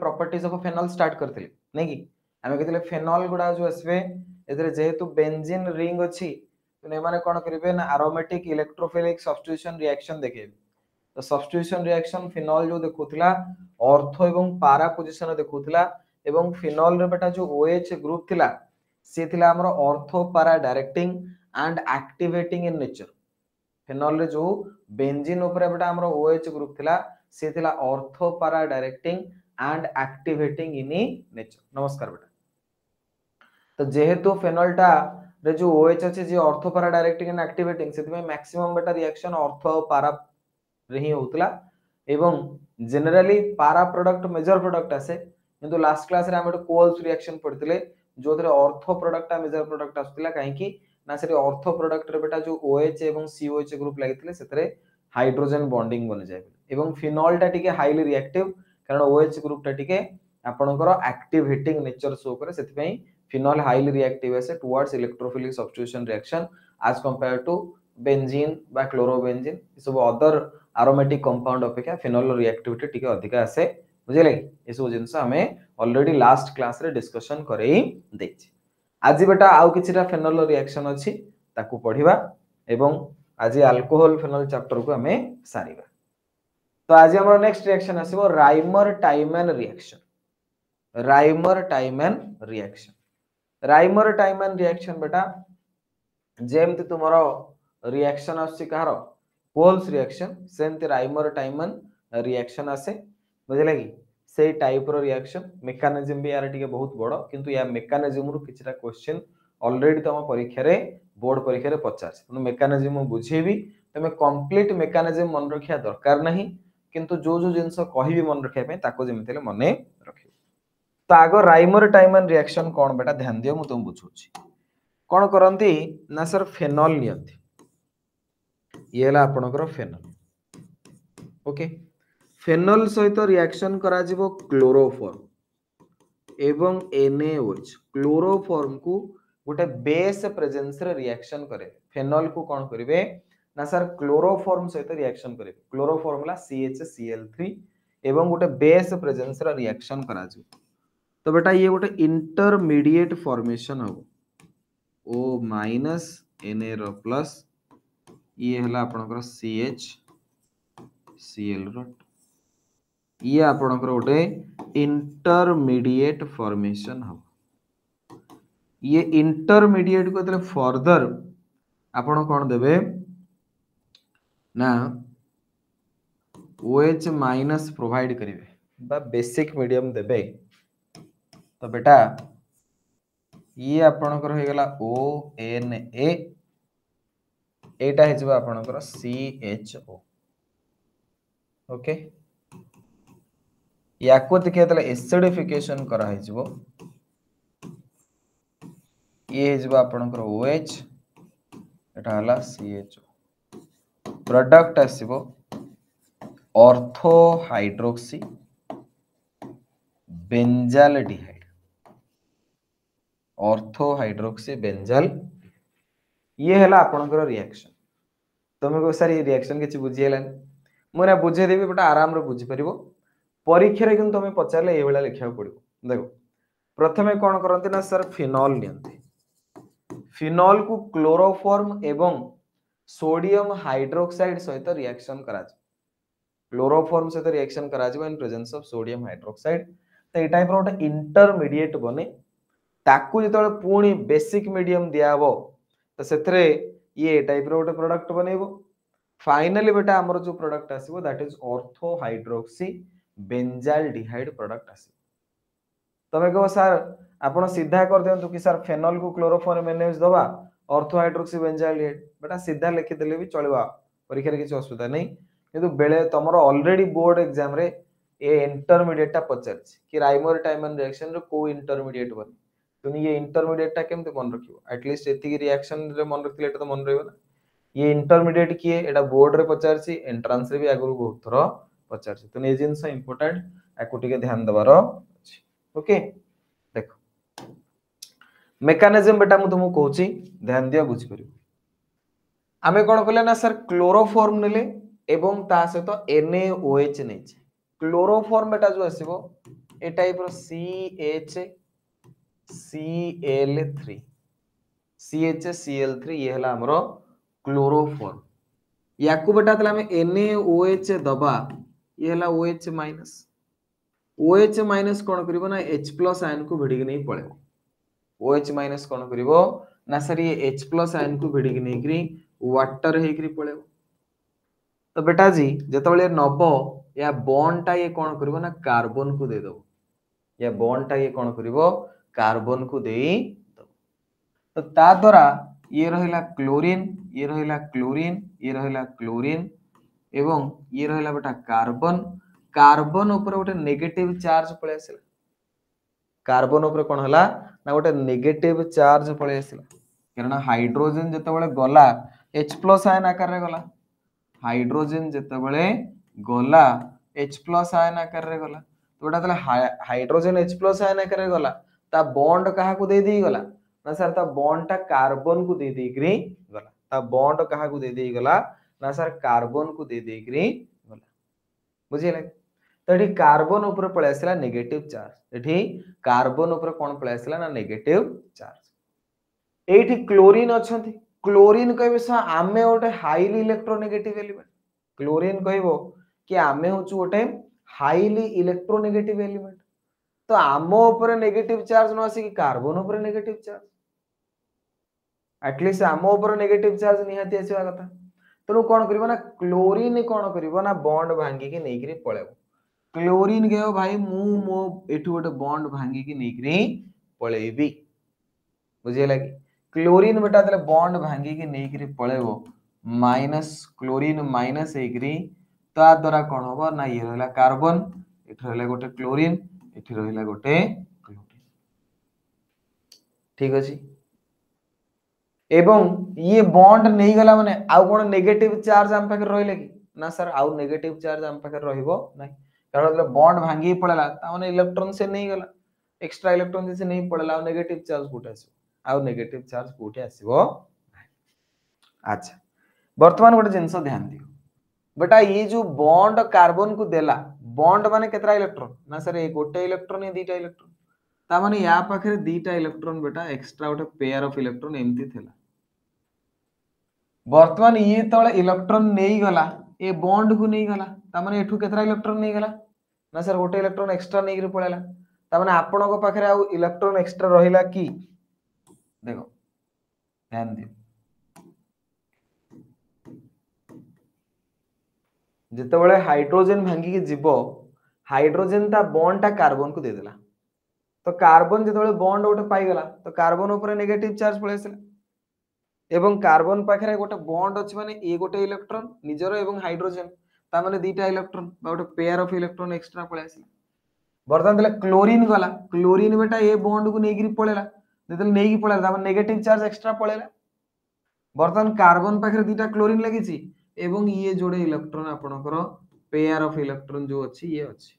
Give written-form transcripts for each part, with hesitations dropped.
Properties of phenol start करथिले नै कि आमे कहथिले फेनॉल गुडा जो असबे एतरे जेहेतु बेंजीन रिंग अछि तो ए माने कोन करिवे ना एरोमेटिक इलेक्ट्रोफिलिक सब्स्टिट्यूशन रिएक्शन देखेबे तो सब्स्टिट्यूशन रिएक्शन फिनॉल जो देखुतला ऑर्थो एवं पारा पोजीशन देखुतला एवं फिनॉल रे बेटा जो OH ग्रुप थिला से थिला हमर ऑर्थो पारा directing and activating in nature phenol रे जो बेंजीन ऊपर बेटा हमर OH ग्रुप थिला से थिला ऑर्थो पारा directing and activating in nature नमस्कार बेटा तो जेहेतु फेनॉलटा रे जो OH अछि जे ऑर्थो पारा डायरेक्टिंग एंड एक्टिवेटिंग सेति में मैक्सिमम बेटा रिएक्शन ऑर्थो पारा रे ही होतला एवं जनरली पारा प्रोडक्ट मेजर प्रोडक्ट आसे किंतु लास्ट क्लास रे हम कोल्स रिएक्शन पढ़ितले जो थरे ऑर्थो प्रोडक्ट मेजर प्रोडक्ट आस्तला काहे कि ना से ऑर्थो प्रोडक्ट रे बेटा जो OH एवं COH ग्रुप लागितले सेतरे हाइड्रोजन बॉन्डिंग बन जाय एवं फिनॉल टा टिके हाईली रिएक्टिव कारण OH ग्रुप टा टिके आपनकर एक्टिव हिटिंग नेचर शो करे सेति पई फिनॉल हाईली रिएक्टिव आसे towards electrophilic substitution reaction as compare to benzene बा क्लोरोबेंजीन सब अदर एरोमेटिक कंपाउंड अपेक्षा फिनॉल रिएक्टिविटी टिके अधिक आसे बुझिले ए सब जिंस हमें ऑलरेडी लास्ट क्लास रे डिस्कशन करई देछि आज बेटा आउ किछिटा फिनॉल रिएक्शन अछि ताकू पढिबा एवं आज अल्कोहल फिनॉल चैप्टर को हमें सारिबा तो आज हमर नेक्स्ट रिएक्शन आसीबो Reimer Tiemann reaction Reimer Tiemann reaction Reimer Tiemann reaction बेटा जेमति तुमरो रिएक्शन आसी कहारो कोल्स रिएक्शन सेमति राइमर टाइमन रिएक्शन आसे बुझले कि से टाइप रो रिएक्शन मेकानिज्म भी यार टिके बहुत बड़ो किंतु या मेकानिज्म रु किछटा क्वेश्चन ऑलरेडी तम परीक्षा रे बोर्ड परीक्षा रे पचार छ मेकानिज्म बुझेबी तमे कंप्लीट मेकानिज्म मन रखिया दरकार नहीं किंतु जो जो जिंस कहिबी मन रखिया पे ताको जेमितले मने रखियो तो आगो राइमर टाइमन रिएक्शन कोन बेटा ध्यान दियो मु तुम बुझुछि कोन करंती ना सर फेनॉल नियंती ये हला आपनकर फेनॉल ओके फेनॉल सहित रिएक्शन करा जिवो क्लोरोफॉर्म एवं NaOH क्लोरोफॉर्म को गोटे बेस प्रेजेंस रे रिएक्शन करे फेनॉल को कोन करिवे ना सर क्लोरोफॉर्म सहित रिएक्शन करे क्लोरोफॉर्म ला CHCl3 एवं गोटे बेस प्रेजेंस रे रिएक्शन करा जो तो बेटा ये गोटे इंटरमीडिएट फॉर्मेशन हो O- Na रो प्लस ये हला आपनकर CHCl रो ये आपनकर गोटे इंटरमीडिएट फॉर्मेशन हो ये इंटरमीडिएट को तले फर्दर आपण कोन देबे ना OH माइनस प्रोवाइड करिवे बा बेसिक मीडियम देबे तो बेटा ये आपनकर हो गेला ONA एटा हे जबा आपनकर CHO ओके याको देखिए तले एसिडिफिकेशन करा हे जबो ये हे जबा आपनकर OH एटा हला CHO प्रोडक्ट आसीबो ortho hydroxy benzaldehyde ortho hydroxy benzal ये हला आपनकर रिएक्शन तुम को सर ये रिएक्शन किछि बुझियलान मोरा बुझे देबी बट आराम रे बुझि परिबो परीक्षा रे किन तुम पचारले ए बेला लिखिया पड़िबो देखो प्रथमे कोन करंती ना सर फिनॉल नियंती फिनॉल को क्लोरोफॉर्म एवं सोडियम हाइड्रोक्साइड सहित रिएक्शन करा क्लोरोफॉर्म सहित रिएक्शन करा in presence of sodium hydroxide तो ए टाइप रो इंटरमीडिएट बने ताकू जेतले पूणी बेसिक मीडियम दिया हबो तो सेथरे ये टाइप रो गोटे प्रोडक्ट बनेबो फाइनली बेटा हमर जो प्रोडक्ट आसीबो that is ortho hydroxy benzaldehyde product आसीबो तमे कहो सर आपण सीधा कर देंतु कि सर फेनॉल को क्लोरोफॉर्म एनएच दबा ऑर्थो हाइड्रोक्सी बेंजाल्डिहाइड बेटा सीधा लिखि देले भी चलबा परीक्षा रे किछ असुविधा नहीं किंतु बेले तमरो ऑलरेडी बोर्ड एग्जाम रे ए इंटरमीडिएट टा पचरछि कि राइमर टाइमन रिएक्शन रो को इंटरमीडिएट बने तुम ये इंटरमीडिएट टा केमते मन रखिबो एटलीस्ट एति रिएक्शन रे मन रखिले एटा तो मन रहबो ना ये इंटरमीडिएट किए एटा बोर्ड रे पचारछि एंट्रेंस रे भी आगु बहुत थरो पचारछि तो ए जिंस इंपोर्टेंट आकु टिके ध्यान दबारो अछि ओके देखो मेकानिज्म बेटा मु तुमको कहूची ध्यान दिया बुझ करियो आमे कोन कहले ना सर क्लोरोफॉर्म नेले एवं ता सहित NaOH नै छै क्लोरोफॉर्म बेटा जो आसीबो ए टाइप रो CHCl3 CHCl3 ये हला हमरो क्लोरोफॉर्म याकू बेटा तले हमें NaOH दबा ये हला OH माइनस OH माइनस कोन करिवो ना H प्लस आयन को भिड़ी नहीं पड़े OH माइनस कोन करिवो ना सर ये H प्लस आयन को भिड़ी नहीं करी वाटर हे करी पड़े तो बेटा जी जेतबेले नबो या बॉन्ड टा ये कोन करिवो ना कार्बन को दे दो या बॉन्ड टा ये कोन करिवो कार्बन को देई दो तो ता द्वारा ये रहिला क्लोरीन ये रहिला क्लोरीन ये रहिला क्लोरीन एवं ये रहिला बेटा कार्बन कार्बन ऊपर गोटे नेगेटिव चार्ज पळे आसिला कार्बन ऊपर कोन हला ना गोटे नेगेटिव चार्ज पळे आसिला कारण हाइड्रोजन जेतबेले गला H+ आयन आकार रे गला हाइड्रोजन जेतबेले गला H+ आयन आकार रे गला तो बेटा तले हाइड्रोजन H+ आयन आकार रे गला ता बॉन्ड कहा को दे दी गला ना सर ता बॉन्ड टा कार्बन को दे देकरी गला ता बॉन्ड कहा को दे देई गला ना सर कार्बन को दे देकरी गला बुझिले तो एठी कार्बन ऊपर पळे आसिला नेगेटिव चार्ज एठी कार्बन ऊपर कोन पळे आसिला ना नेगेटिव चार्ज एठी क्लोरीन अछंती क्लोरीन कहबे सा आमे ओटे हाईली इलेक्ट्रोनेगेटिव एलिमेंट क्लोरीन कहबो कि आमे होचु ओटे हाईली इलेक्ट्रोनेगेटिव एलिमेंट तो आमो ऊपर नेगेटिव चार्ज न आसी कि कार्बन ऊपर नेगेटिव चार्ज एटलीस्ट आमो ऊपर नेगेटिव चार्ज निहाती आसीवा कथा तनु कोन करबो ना क्लोरीन कोन करबो ना बॉन्ड भांगी के नेकरी पळेबो क्लोरीन गयो भाई मो एठु गोटे बॉन्ड भांगी के नेकरी पळेबी बुझियला कि क्लोरीन बेटा तले बॉन्ड भांगी के नेकरी पळेबो माइनस क्लोरीन माइनस एग्री ता द्वारा कोन होबो ना ये रहला कार्बन एठ रहला गोटे क्लोरीन एठी रहिला गोटे क्लोरीन ठीक अछि एवं ये बॉन्ड नहीं गला माने आउ कोन नेगेटिव चार्ज हम पाखे रहिले कि ना सर आउ नेगेटिव चार्ज हम पाखे रहिबो नै कारण जब बॉन्ड भांगी पड़ला ता माने इलेक्ट्रॉन से नहीं गला एक्स्ट्रा इलेक्ट्रॉन से नहीं पड़ला आउ नेगेटिव चार्ज कोठे आसी आउ नेगेटिव चार्ज कोठे आसीबो अच्छा वर्तमान गोटे जिंस ध्यान दियो बेटा ये जो बॉन्ड कार्बन को देला बॉन्ड माने केतरा इलेक्ट्रॉन ना सर ए गोटे इलेक्ट्रॉन या दीटा इलेक्ट्रॉन ता माने या पाखरे दीटा इलेक्ट्रॉन बेटा एक्स्ट्रा गोटे पेयर ऑफ इलेक्ट्रॉन एमती थिला वर्तमान ये तळे इलेक्ट्रॉन नेई गला ए बॉन्ड को नेई गला ता माने एठु केतरा इलेक्ट्रॉन नेई गला ना सर गोटे इलेक्ट्रॉन एक्स्ट्रा नेई पळेला ता माने आपण को पाखरे आ इलेक्ट्रॉन एक्स्ट्रा रहिला की देखो ध्यान दियो जेतेबेले हाइड्रोजन भांगी के जीवो हाइड्रोजन ता बॉन्ड ता कार्बन को दे देला तो कार्बन जेतेबेले बॉन्ड गोटे पाई गला तो कार्बन ऊपर नेगेटिव चार्ज पळे आसिला एवं कार्बन पाखरे गोटे बॉन्ड अछि माने ए गोटे इलेक्ट्रॉन निजरो एवं हाइड्रोजन ता माने दीटा इलेक्ट्रॉन बा गोटे पेयर ऑफ इलेक्ट्रॉन एक्स्ट्रा पळे आसिला बर्तन देले क्लोरीन गला क्लोरीन बेटा ए बॉन्ड को नेगिरी पळेला जेतेले नेगी पळेला ता माने नेगेटिव चार्ज एक्स्ट्रा पळेला बर्तन कार्बन पाखरे दीटा क्लोरीन लागिछि एवं ये जोड़े इलेक्ट्रॉन आपनकर पेयर ऑफ इलेक्ट्रॉन जो अछि ये अछि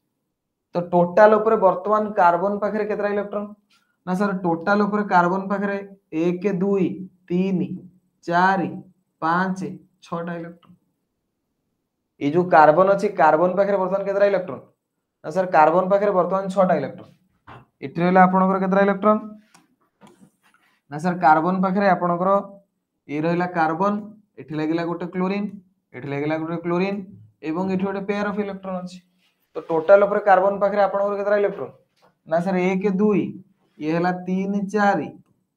तो टोटल ऊपर वर्तमान कार्बन पाखरे केतरा इलेक्ट्रॉन ना सर टोटल ऊपर कार्बन पाखरे 1 2 3 4 5 6टा इलेक्ट्रॉन ये जो कार्बन अछि कार्बन पाखरे वर्तमान केतरा इलेक्ट्रॉन ना सर कार्बन पाखरे वर्तमान 6टा इलेक्ट्रॉन इथरे हला आपनकर केतरा इलेक्ट्रॉन ना सर कार्बन पाखरे आपनकर ए रहला कार्बन एठी लागिला गोटे क्लोरीन एठी लागिला गोटे क्लोरीन एवं एठी गोटे पेयर ऑफ इलेक्ट्रॉन अछि तो टोटल ऊपर कार्बन पाखरे आपनकर केतरा इलेक्ट्रॉन ना सर 1 2 ये हला 3 4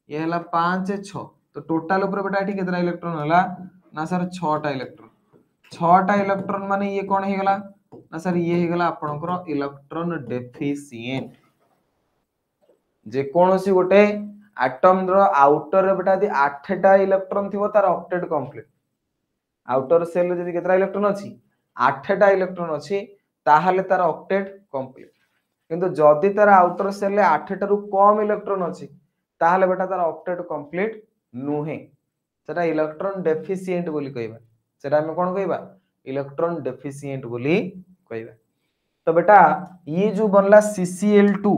ये हला 5 6 तो टोटल ऊपर बेटा एठी केतरा इलेक्ट्रॉन हला ना सर 6टा इलेक्ट्रॉन 6टा इलेक्ट्रॉन माने ये कोन हे गला ना सर ये हे गला आपनकर इलेक्ट्रॉन डेफिशिएंट जे कोनोसी गोटे एटम रो आउटर रे बेटा दी 8टा इलेक्ट्रॉन थिबो तार ऑक्टेट कंप्लीट आउटर सेल रे जदी केतरा इलेक्ट्रॉन अछि 8टा इलेक्ट्रॉन अछि ताहाले तार ऑक्टेट कंप्लीट किंतु जदी तार आउटर सेल रे 8टा रु कम इलेक्ट्रॉन अछि ताहाले बेटा तार ऑक्टेट कंप्लीट नुहे सेटा इलेक्ट्रॉन डेफिशिएंट बोली कहबा सेटा हम कोन कहबा इलेक्ट्रॉन डेफिशिएंट बोली कहबा तो बेटा ये जो बनला CCl2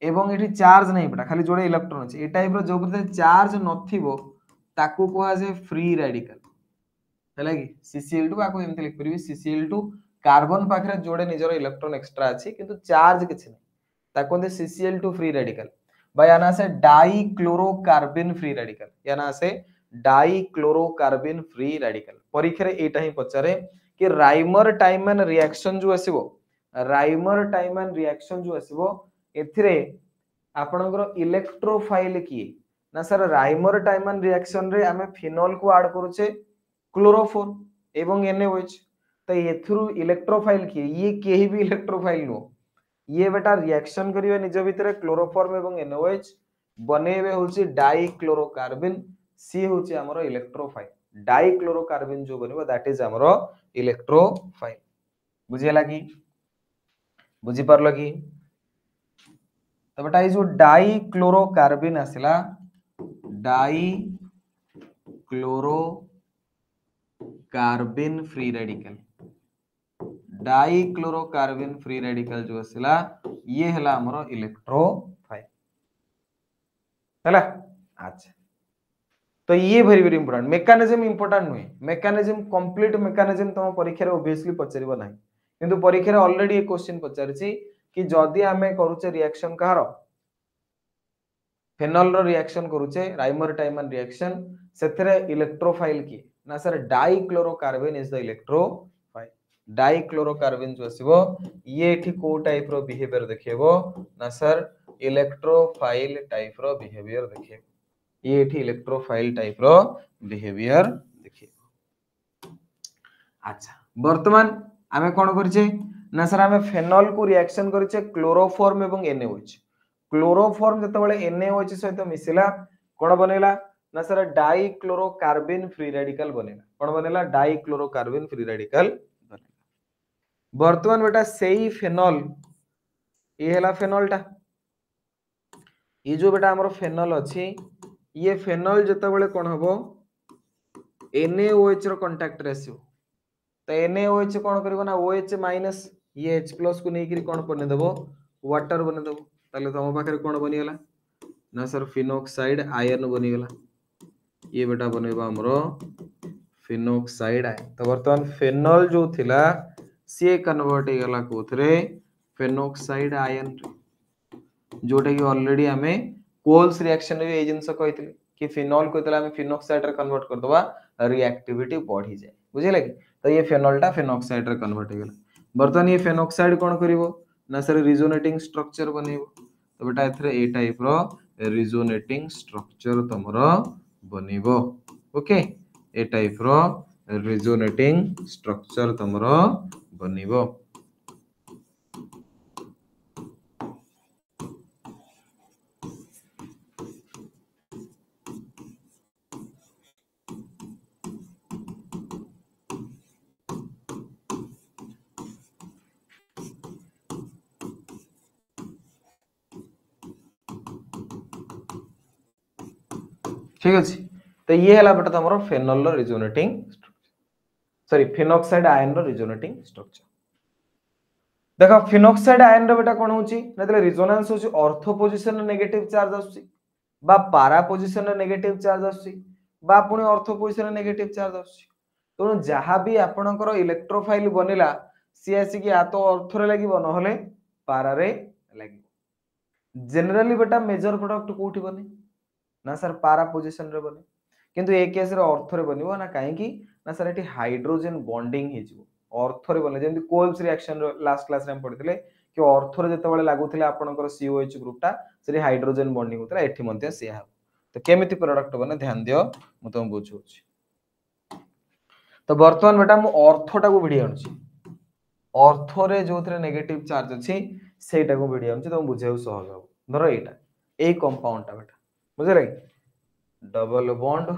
एवं एठी चार्ज नहीं बेटा खाली जोड़े इलेक्ट्रॉन अछि ए टाइप रो जो चार्ज नथिबो ताकू कोहा जे फ्री रेडिकल हैला कि CCl2 आको एमते लिख परबी CCl2 कार्बन पाखरे जोड़े निजरो इलेक्ट्रॉन एक्स्ट्रा अछि किंतु चार्ज किछ नै ताको दे CCl2 फ्री रेडिकल भाई आना से डाइक्लोरोकार्बिन फ्री रेडिकल या ना से डाइक्लोरोकार्बिन फ्री रेडिकल परीक्षा रे एटा ही पचारे कि राइमर टाइमन रिएक्शन जो आसीबो राइमर टाइमन रिएक्शन जो आसीबो एथिरे आपनकर इलेक्ट्रोफाइल की ना सर राइमर टाइमन रिएक्शन रे हमें फिनोल को ऐड करूचे क्लोरोफोर एवं NaOH तो एथुरु इलेक्ट्रोफाइल की ये केही भी इलेक्ट्रोफाइल नो ये बेटा रिएक्शन करिवे निज भितर क्लोरोफॉर्म एवं NaOH बनेबे होची डाइक्लोरोकार्बिन सी होची हमरो इलेक्ट्रोफाइल डाइक्लोरोकार्बिन जो बनिबो दैट इज हमरो इलेक्ट्रोफाइल बुझियला की बुझी परलो की तो बेटा ये जो डाइक्लोरोकार्बिन आसिला dichlorocarbene free radical dichlorocarbene free radical जो आसिला ये हला हमरो इलेक्ट्रोफाइल हला अच्छा तो ये very very important mechanism important नुहे मेकानिज्म कंप्लीट मेकानिज्म तुम परीक्षा रे ऑब्वियसली पचारिबो नाही किंतु परीक्षा रे ऑलरेडी एक क्वेश्चन पचारिछि कि जदी हमें करूचे रिएक्शन कहारो फेनॉल रो रिएक्शन करूचे राइमर टाइमन रिएक्शन सेथरे इलेक्ट्रोफाइल की ना sir dichlorocarbene is the electrophile dichlorocarbene जो आसीबो ये एठी को टाइप रो बिहेवियर देखिबो ना सर इलेक्ट्रोफाइल टाइप रो बिहेवियर देखिबो ये एठी इलेक्ट्रोफाइल टाइप रो बिहेवियर देखिबो अच्छा वर्तमान हमें कोन करछे ना सर हमें फेनॉल को रिएक्शन करछे क्लोरोफॉर्म एवं NaOH क्लोरोफॉर्म जतबेले NaOH सहित मिसिला कोन बनेला ना सर डाइक्लोरोकार्बिन फ्री रेडिकल बनेला कोन बनेला डाइक्लोरोकार्बिन फ्री रेडिकल बनेला वर्तमान बेटा सेही फेनॉल ये हला फेनॉलटा ये जो बेटा हमर फेनॉल अछि ये फेनॉल जतबेले कोन हबो NaOH रो कांटेक्ट रे आसीबो तो NaOH कोन करबो ना OH माइनस ये H+ को नेकरी कोन बने देबो वाटर बने देबो ताले तम पाखरे कोन बनि गेला ना सर फिनोक्साइड आयन बनि गेला ये बेटा बनेबा हमरो फिनोक्साइड आयन तो वर्तमान फेनॉल जो थिला से कन्वर्ट हे गेला कोथरे फिनोक्साइड आयन जोटा कि ऑलरेडी हमें कोल्स रिएक्शन रे एजेंस कहितले कि फिनॉल को तला हमें फिनोक्साइड रे कन्वर्ट कर दबा रिएक्टिविटी बढ़ी जाए बुझिले कि तो ये फेनॉलटा फिनोक्साइड रे कन्वर्ट हे गेला वर्तमान ये फिनोक्साइड कोन करिवो ना सर रिजोनेटिंग स्ट्रक्चर बनेबो तो बेटा एथरे ए टाइप रो रिजोनेटिंग स्ट्रक्चर तमरो बनिबो ओके ए टाइप रो रिजोनेटिंग स्ट्रक्चर तमरो बनिबो ठीक अछि तो ये हला बेटा तमरो फेनॉल रो रिजोनेटिंग सॉरी फिनोक्साइड आयन रो रिजोनेटिंग स्ट्रक्चर देखो फिनोक्साइड आयन रो बेटा कोन होची नतले रिजोनेंस होची ऑर्थो पोजीशन नेगेटिव चार्ज आसी बा पारा पोजीशन नेगेटिव चार्ज आसी बा पुनी ऑर्थो पोजीशन नेगेटिव चार्ज आसी तो जहां भी आपनकर इलेक्ट्रोफाइल बनिला सी आसी कि आ तो ऑर्थो रे लागिबो न होले पारा रे लागिबो जनरली बेटा मेजर प्रोडक्ट कोठी बने ना सर पारा पोजीशन रे बने किंतु ए केस रे ऑर्थो रे बनिबो ना काहे की ना सर एटी हाइड्रोजन बॉन्डिंग हे जिवो ऑर्थो रे बने जेंति कोल्स रिएक्शन रो लास्ट क्लास रे हम पढितले कि ऑर्थो रे जते बेले लागुथिले आपनकर COH ग्रुप टा सेरी हाइड्रोजन बॉन्डिंग होतला एठी मते से हा तो केमिति प्रोडक्ट बने ध्यान दियो मु तुम बुझौछि तो वर्तमान बेटा मु ऑर्थो टा को भिडी आनछि ऑर्थो रे जोथरे नेगेटिव चार्ज अछि सेटा को भिडी आनछि तुम बुझेउ सहज हो धरो एटा ए कंपाउंड टा बेटा बुझले डबल बॉन्ड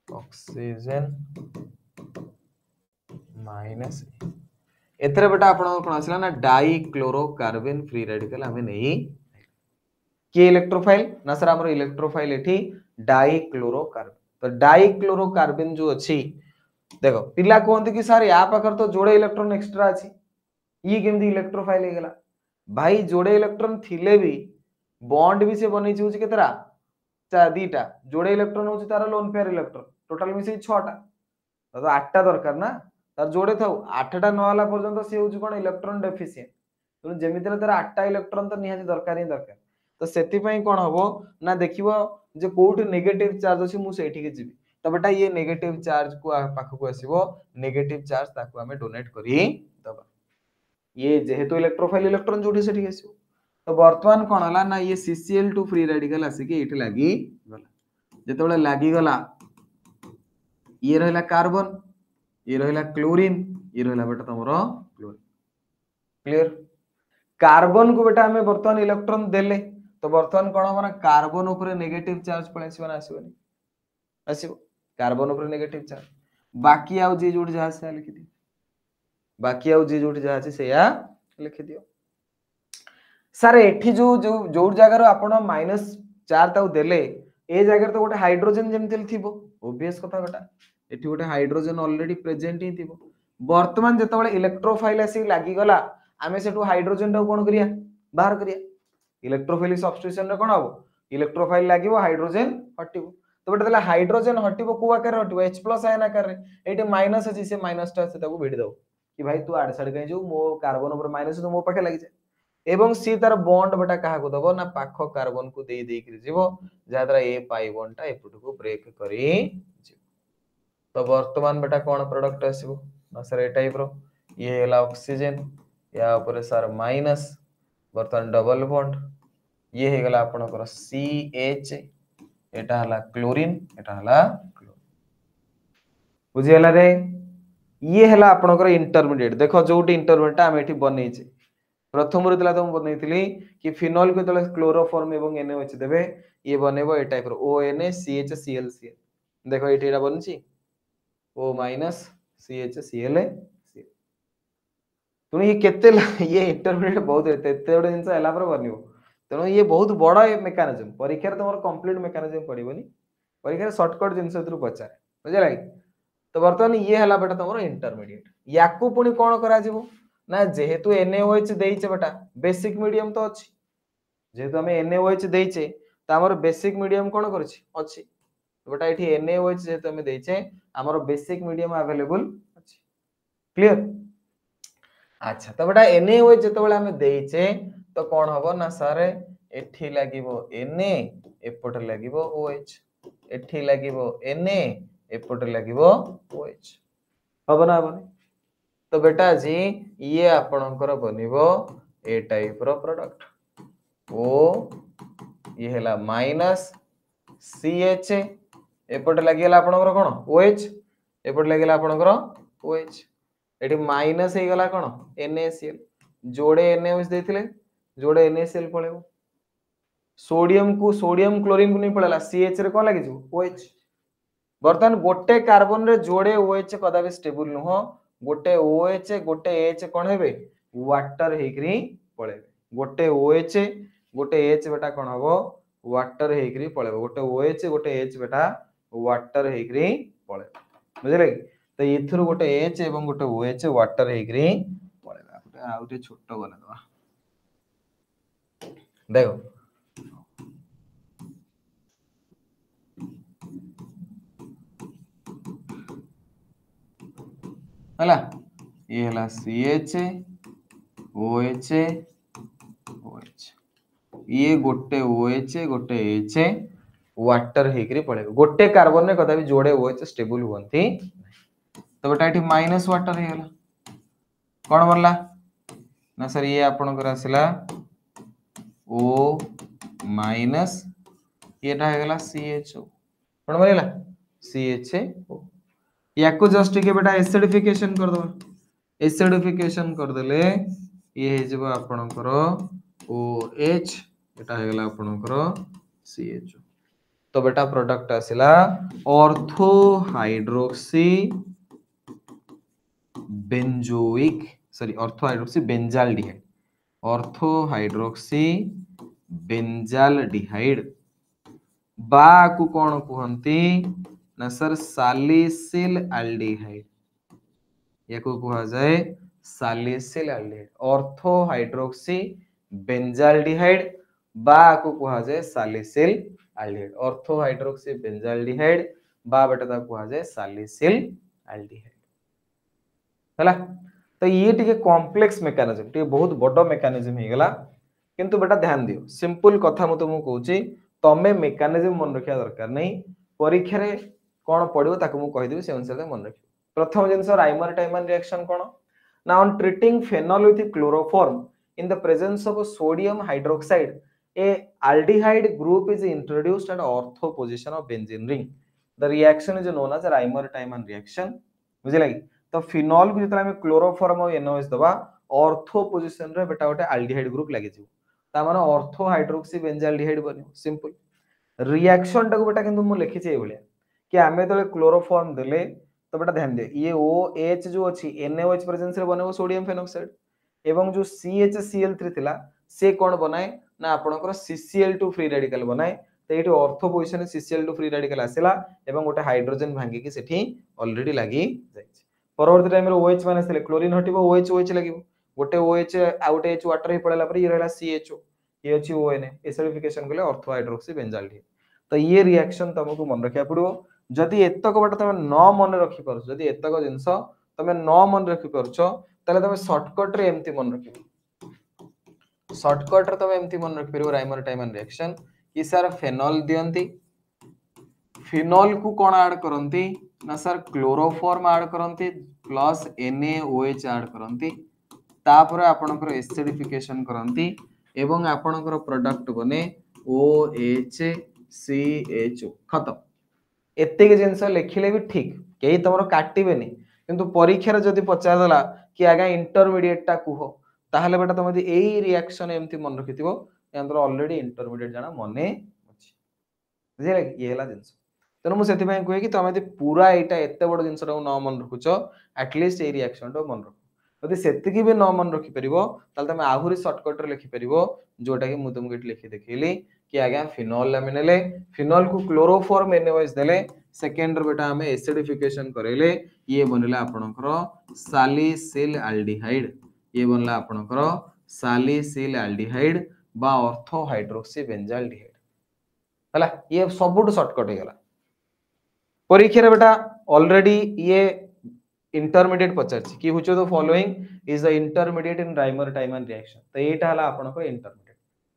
ऑक्सीजन माइनस एथरे बेटा आपण कोन आसला ना डाइक्लोरोकार्बिन फ्री रेडिकल हमें नहीं के इलेक्ट्रोफाइल ना सर हमरो इलेक्ट्रोफाइल एठी डाइक्लोरोकार्बिन तो डाइक्लोरोकार्बिन जो अछि देखो पिला कोहंती कि सर या पाखर तो जोड़े इलेक्ट्रॉन एक्स्ट्रा अछि ये केमदी इलेक्ट्रोफाइल हे गेला भाई जोड़े इलेक्ट्रॉन थिले भी बॉन्ड भी से बनै छै केतरा दीटा जोड़े इलेक्ट्रॉन होची तार लोन पेयर इलेक्ट्रॉन टोटल मिसे 6टा तो 8टा दरकार ना तार जोड़े थाउ 8टा न होला पर्यंत से होची कोन इलेक्ट्रॉन डेफिशिएंट तेणु जेमिति तार 8टा इलेक्ट्रॉन तो निहाती दरकार ही दरकार तो सेति पई कोन हबो ना देखिबो जे कोउठी नेगेटिव चार्ज अछि मु सेठी के जिबी तो बेटा ये नेगेटिव चार्ज को पाख को आसीबो नेगेटिव चार्ज ताको हमें डोनेट करी दबा ये जेहेतु इलेक्ट्रोफाइल इलेक्ट्रॉन जोठी सेठी आसीबो तो वर्तमान कोन हला ना ये CCl2 फ्री रेडिकल आसी के एठी लागी गला जेतेबेले लागी गला ये रहला कार्बन ये रहला क्लोरीन ये रहला बेटा तमरो क्लोरीन क्लियर कार्बन को बेटा हमें वर्तमान इलेक्ट्रॉन देले तो वर्तमान कोन हो ना कार्बन ऊपर नेगेटिव चार्ज पळे आसीबो ना आसीबोनी आसीबो कार्बन ऊपर नेगेटिव चार्ज बाकी आउ जे जोठी जहा से लिखि दियो बाकी आउ जे जोठी जहा से सेया लिखि दियो सर एठी जो जो जो जगह रो आपण -4 ताउ देले ए जगह तो गोटे हाइड्रोजन जेमतिल थिबो ओबवियस कथा बेटा एठी गोटे हाइड्रोजन ऑलरेडी प्रेजेंट ही थिबो वर्तमान जेतबेले इलेक्ट्रोफाइल आसी लागी गला आमे सेटु हाइड्रोजन टा कोन करिया बाहर करिया इलेक्ट्रोफाइलिक सब्स्टिट्यूशन रे कोन हबो इलेक्ट्रोफाइल लागिवो हाइड्रोजन हटिबो तो बेटा तले हाइड्रोजन हटिबो को आकार हटिबो H+ आयन आकार रे एठी माइनस अछि से माइनस टा से ताको भेडी दो कि भाई तू आड़ साइड कहीं जो मो कार्बन ऊपर माइनस तो मो पाखे लागि जाय एवं सी तार बॉन्ड बेटा कहा को दबो ना पाख कार्बन को दे के जीवो जा द्वारा ए पाई बॉन्ड टा एपुट को ब्रेक करी जीवो तो वर्तमान बेटा कोन प्रोडक्ट आसीबो ना सर ए टाइप रो ये हला ऑक्सीजन या ऊपर सर माइनस वर्तमान डबल बॉन्ड ये हे गला आपण को CH एटा हला क्लोरीन एटा हला क्लोरीन बुझी हला रे ये हला आपण को इंटरमीडिएट देखो जोटी इंटरमीडिएट हम एठी बनै छै प्रथम रे दिला तो बनेइतिली कि फिनोल को तले क्लोरोफॉर्म एवं NaOH देबे ये बनेबो ए टाइप रो ONaCHClCl देखो एठी एटा बनछि O- CHCl तुनी ये केते ये इंटरमीडिएट बहुत एते बडे जिंस हला पर बनिबो तेनो ये बहुत बड़ा मेकानिज्म परीक्षा रे तमर कंप्लीट मेकानिज्म पडिबोनी परीक्षा रे शॉर्टकट जिंस इतरु पचारे बुझला तो वर्तमान ये हला बेटा तमर इंटरमीडिएट याकू पुनी कोन करा जिवो ना जेहेतु NaOH देइचे बेटा बेसिक मीडियम तो अछि जेहेतु हमें NaOH देइचे त हमर बेसिक मीडियम कोन करछि अछि बेटा एठी NaOH जेहेतु हमें देइचे हमर बेसिक मीडियम अवेलेबल अछि क्लियर अच्छा तो बेटा NaOH जेतेबेले हमें देइचे तो कोन हबो ना सर एठी लागिवो Na एपट लागिवो OH एठी लागिवो Na एपट लागिवो OH हबो ना हबो तो बेटा जी ये आपणकर बनिबो ए टाइप रो प्रोडक्ट ओ ये हला माइनस CH एपट लागिला आपणकर कोन OH एपट लागिला आपणकर OH एठी माइनस हे गला कोन NaCl जोड़े NaOH देथिले जोड़े NaCl पळेबो सोडियम क्लोरीन को नहीं पळला CH रे कोन लागि जो OH बर्तन गोटे कार्बन रे जोड़े OH कदाबी स्टेबल नुहो गोटे OH गोटे H कोन हेबे वाटर हेकरी पळेबे गोटे OH गोटे H बेटा कोन हबो वाटर हेकरी पळेबो गोटे OH गोटे H बेटा वाटर हेकरी पळेबो बुझले तो इथुर गोटे H एवं गोटे OH वाटर हेकरी पळेबा गोटे आउटे छोटो बना दवा देखो हला ये हला CH OH OH ये गोटे OH गोटे H वाटर हेकरी पड़े गोटे कार्बन रे कदा भी जोड़े OH स्टेबल होंती तो बेटा एठी माइनस वाटर हे गला कोन बनला ना सर ये आपन कर आसिला O माइनस एटा हे गला CHO कोन बनला CHO याको जस्ट के बेटा एसिडिफिकेशन कर दो एसिडिफिकेशन कर देले ये हे जबो आपनकर OH एटा हे गला आपनकर CHO तो बेटा प्रोडक्ट आसिला ortho hydroxy benzoic sorry ortho hydroxy benzaldehyde ortho hydroxy benzaldehyde बा को कोन कहंती ना सर सैलिसिल एल्डिहाइड याको कहा जाए salicyl aldehyde ortho hydroxy benzaldehyde बा को कहा जाए salicyl aldehyde ortho hydroxy benzaldehyde बा बेटा ता कहा जाए सैलिसिल एल्डिहाइड हला तो ये टिके कॉम्प्लेक्स मेकानिज्म टिके बहुत बड़ मेकानिज्म हे गला किंतु बेटा ध्यान दियो सिंपल कथा मु तुमको कहूची तमे मेकानिज्म मन रखिया दरकार नहीं परीक्षा रे कोन पडियो ताको मु कहि देबी से अनुसार मन रखियो प्रथम जिंस राइमर टाइमन रिएक्शन कोन ना on treating phenol with chloroform in the presence of sodium hydroxide a aldehyde group is introduced at ortho position of benzene ring the reaction is known as Reimer Tiemann reaction बुझिला कि तो phenol को जतरा हम chloroform और NOH दबा ortho position रे बेटा गोटे aldehyde group लागि जिवो ता माने ऑर्थो हाइड्रोक्सी बेंजाल्डिहाइड बनियो सिंपल रिएक्शन टाको बेटा किंतु मु लिखि छै एभलिया कि आमे तले क्लोरोफॉर्म देले तो बेटा ध्यान दे ये OH जो अछि NaOH प्रेजेंस रे बनेबो सोडियम फेनॉक्साइड एवं जो CHCl3 थिला से कोन बनाए ना आपनकर CCl2 फ्री रेडिकल बनाए तो एठी ortho position CCl2 free radical आसेला एवं गोटे हाइड्रोजन भांगी कि सेठी ऑलरेडी लागि जाइछ परवर्ती टाइम रे OH माने सेले क्लोरीन हटिबो OH लागिबो गोटे OH आउट H वाटर ही पड़ेला पर ये रहला CHO ये अछि ONA एसिडिफिकेशन गले ऑर्थो हाइड्रोक्सी बेंजाल्डिहाइड तो ये रिएक्शन तुमको मन रखिया पड़ो जदि एतक बट तमे न मन रखि परछ जदि एतक जिंस तमे न मन रखि परछ ताले तमे शॉर्टकट रे एम्ति मन रखिबो शॉर्टकट रे तमे एम्ति मन रखि परबो राइमर टाइमन रिएक्शन कि सर फेनॉल दियंती फिनॉल को कोन ऐड करंती ना सर क्लोरोफॉर्म ऐड करंती प्लस NaOH ऐड करंती तापर आपनकर एसिडिफिकेशन करंती एवं आपनकर प्रोडक्ट बने OHCHO खत्म एते के जिंस लिखिले भी ठीक केही तमरो काटिबेनी किंतु परीक्षा रे जदि पचार दला कि आगा इंटरमीडिएट टा कुहो ताहले बेटा तमे एई रिएक्शन एम्ति मन रखिथिबो यंत्र ऑलरेडी इंटरमीडिएट जाना मने अछि बुझिले ये हला जिंस तनो मु सेति पय कोइ कि तमे पूरा एटा एते बड़ जिंस रो न मन रखुचो एटलीस्ट ए रिएक्शन तो मन रखो यदि सेतिकी भी न मन रखि परिबो ताल तमे आहुरी शॉर्टकट रे लिखि परिबो जोटा कि मु तुमके लिखि देखिली कि आगे फिनॉल आमे नेले फिनॉल को क्लोरोफॉर्म NaOH देले सेकंड रे बेटा हमें एसिडिफिकेशन करेले ये बनला आपनकर सैलिसिल एल्डिहाइड ये बनला आपनकर सैलिसिल एल्डिहाइड बा ऑर्थो हाइड्रोक्सी बेंजाल्डिहाइड हला ये सबुट शॉर्टकट हे गला परीक्षा रे बेटा ऑलरेडी ये इंटरमीडिएट पचारछि कि which of the following is the intermediate in Reimer Tiemann reaction तो एटा हला आपनकर इंटरमीडिएट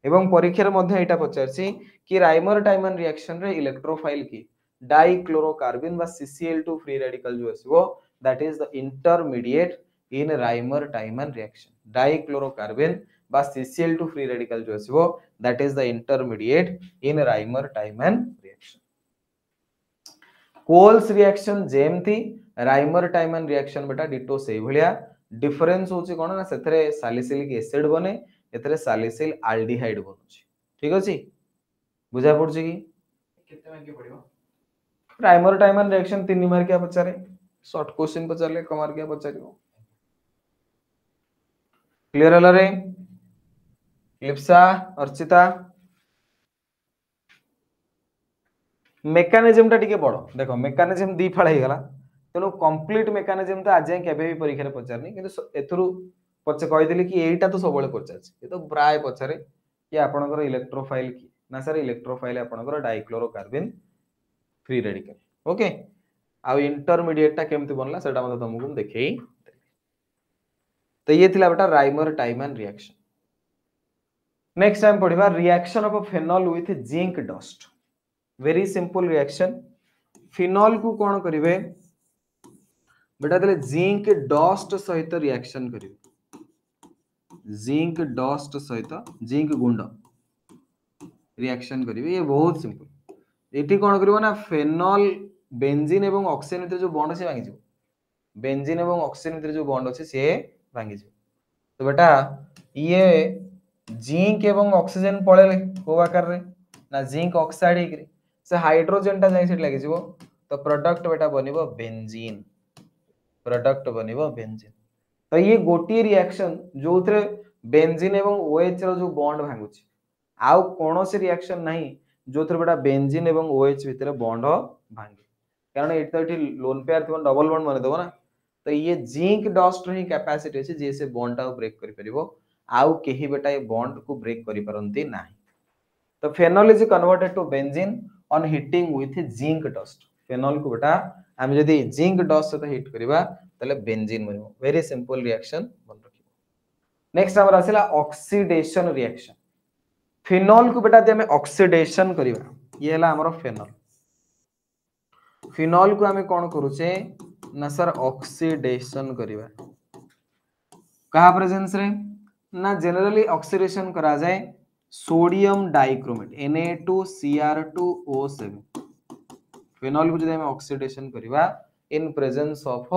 एवं परीक्षा रे मध्ये एटा पचारछि कि राइमर टाइमन रिएक्शन रे इलेक्ट्रोफाइल की डाइक्लोरोकार्बन बा CCl2 फ्री रेडिकल जो आसीबो that is the intermediate in Reimer Tiemann reaction dichlorocarbon बा CCl2 फ्री रेडिकल जो आसीबो that is the intermediate in Reimer Tiemann reaction Kolbe's reaction जेमथी राइमर टाइमन रिएक्शन बेटा डिटो सेही भलिया डिफरेंस होची कोन ना सेथरे सैलिसिलिक एसिड बने एथरे सैलिसिल एल्डिहाइड बनुची ठीक अछि बुझा पड़छि कि केते मार्क के पड़िबो राइमर टाइमन रिएक्शन 3 मार्क के पचारे शॉर्ट क्वेश्चन पचारले क मार्क के पचारिबो क्लियर हला रे लिप्सा अर्चिता मेकानिज्म टा टिके बड़ देखो मेकानिज्म दी फाळ हे गला तेनो कंप्लीट मेकानिज्म तो आज केबे भी परीक्षा रे पचारनी किंतु एथुरु पछे कहि देली कि एटा तो सबले पचारछि ए तो प्राय पचारे कि आपनकर इलेक्ट्रोफाइल की ना सर इलेक्ट्रोफाइल आपनकर डाइक्लोरोकार्बन फ्री रेडिकल ओके आ इंटरमीडिएट टा केमति बनला सेटा मते तुमको देखै तो ये थिला बेटा Reimer Tiemann reaction next time पढिबा reaction of phenol with zinc dust very simple reaction phenol को कोन करिवे बेटा तले जिंक डस्ट सहित रिएक्शन करिवे जिंक डस्ट सहित जिंक गुंड रिएक्शन करिवे ये बहुत सिंपल एठी कोन करिवो ना फेनॉल बेंजीन एवं ऑक्सीजन भितर जो बॉन्ड से भांगी जो बेंजीन एवं ऑक्सीजन भितर जो बॉन्ड अछि से भांगी जो तो बेटा ये जिंक एवं ऑक्सीजन पळेले को आकार रे ना जिंक ऑक्साइड हेकरी से हाइड्रोजन टा जाई सेट लागि जिवो तो प्रोडक्ट बेटा बनिबो बेंजीन प्रोडक्ट बनिबो बेंजीन तो ये गोटी रिएक्शन जोथरे बेंजीन एवं OH रो जो बॉन्ड भांगुची आउ कोनोसी रिएक्शन नाही जोथरे बेटा बेंजीन एवं OH भितर बॉन्ड भांगे कारण एत एठी लोन पेयर थोन डबल बॉन्ड माने देबो ना तो ये जिंक डस्ट री कैपेसिटी अछि जे से बॉन्ड टा ब्रेक करि परिबो आउ केही बेटा ये बॉन्ड को ब्रेक करि परंती नाही तो phenol is converted to benzene on heating with zinc dust phenol को बेटा आम जदि जिंक डस्ट सहित हिट करबा तले बेंजीन बनिबो वेरी सिंपल रिएक्शन मन रखिबो नेक्स्ट हमर आसिला ऑक्सीडेशन रिएक्शन फिनोल को बेटा हमें ऑक्सीडेशन करबा ये हला हमर फिनोल फिनोल को हमें कौन करूचे ना सर ऑक्सीडेशन करबा कहा प्रेजेंस रे ना जनरली ऑक्सीडेशन करा जाए सोडियम डाइक्रोमेट Na2Cr2O7 फिनोल को जब हम ऑक्सीडेशन करबा इन प्रेजेंस ऑफ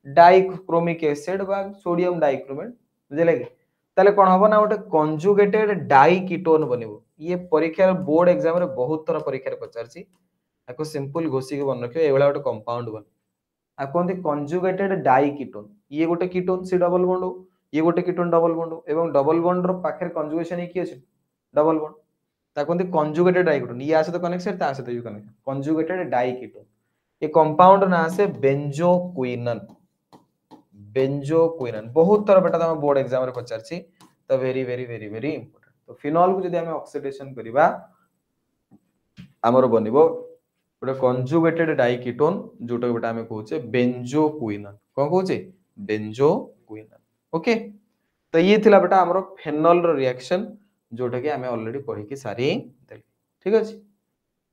डाइक्रोमिक एसिड बा सोडियम डाइक्रोमेट बुझले कि ताले कोन हबो ना गोटे कंजुगेटेड डाइकीटोन बनिबो ये परीक्षा बोर्ड एग्जाम रे बहुत तरह परीक्षा रे पचारची आको सिंपल घोसी के बन रखियो एवला गोटे कंपाउंड बन आ कोनती कंजुगेटेड डाइकीटोन ये गोटे कीटोन सी डबल बॉन्ड ये गोटे कीटोन डबल बॉन्ड एवं डबल बॉन्ड रो पाखर कंजुगेशन की अछि डबल बॉन्ड ता कोनती कंजुगेटेड डाइकीटोन ये आसे तो कनेक्शन ता आसे तो यू कनेक्शन कंजुगेटेड डाइकीटोन ये कंपाउंड ना से बेंजोक्विनन बहुत तरह बेटा हम बोर्ड एग्जाम रे पचारची तो very very very very important तो फिनोल को जदि हम ऑक्सीडेशन करबा हमर बनिबो गोटे कंजुगेटेड डाइकीटोन जोटा बेटा हमें कहूचे बेंजोक्विनन कोन कहूचे बेंजोक्विनन ओके तो ये थिला बेटा हमर फेनोल रो रिएक्शन जोटा कि हमें ऑलरेडी पढ़ी के सारी देली ठीक अछि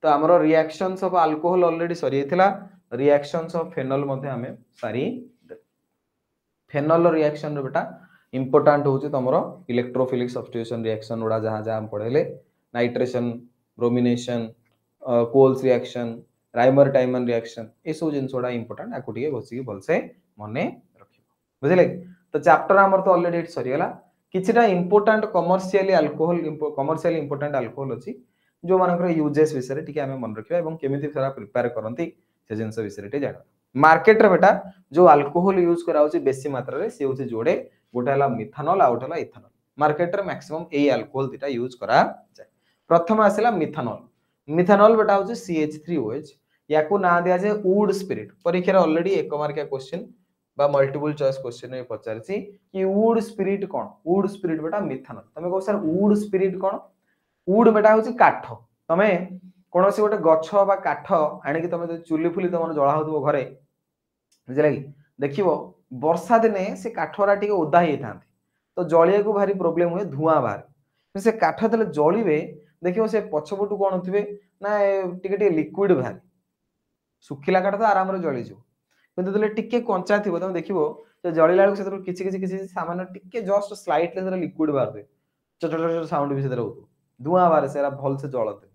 तो हमर रिएक्शंस ऑफ अल्कोहल ऑलरेडी सरी थिला रिएक्शंस ऑफ फेनोल मध्ये हमें सारी फेनोल रिएक्शन रो बेटा इंपोर्टेंट होचे तमरो इलेक्ट्रोफिलिक सब्स्टिट्यूशन रिएक्शन उडा जहां जहां हम पढेले nitration bromination Kolbe's reaction Reimer Tiemann reaction ए सब जिनसोडा इंपोर्टेंट आको टिके बसी भलसे मने रखिबो बुझले तो चैप्टर हमर तो ऑलरेडी सरी गेला किछटा इंपोर्टेंट कमर्शियली इंपोर्टेंट अल्कोहल अछि जो मानकर यूजेस विषय टिके हमें मन रखिबा एवं केमिति सारा प्रिपेयर करंती से जिनस विषय टे जानो मार्केट रे बेटा जो अल्कोहल यूज कराउची बेसी मात्रा रे से होची जोड़े गोटा हला मिथानॉल आउट हला इथानॉल मार्केट रे मैक्सिमम ए अल्कोहल दिटा यूज करा जाय प्रथम आसिला मिथानॉल मिथानॉल बेटा होची CH3OH याकू ना दिया जे वुड स्पिरिट परीक्षा रे ऑलरेडी एक मार्किया क्वेश्चन बा मल्टीपल चॉइस क्वेश्चन में पचारची कि would spirit cone would spirit बेटा मिथानॉल तमे को sir would spirit cone would बेटा होची काठ तमे कोनोसी गोटे गछ बा काठ आनी कि तमे चुली फुली तमर जळा होतबो घरे बुझला कि देखिबो वर्षा दिने से काठरा टिके ओदा हे थांती तो जळिया को भारी प्रॉब्लम हुए धुआं बाहर से काठ तले जळिबे देखिबो से पछपटु कोन होथिबे ना टिके टिके लिक्विड बाहर सुखिला काठ तो आराम रे जळि जो किंतु तले टिके कंचा थिबो तमे देखिबो जे जळिला बेलको सेतर किछि सामान्य टिके जस्ट स्लाइटली जरा लिक्विड बाहर दे चट साउंड भी सेतर होतो धुआं बाहर सेरा भल से जळते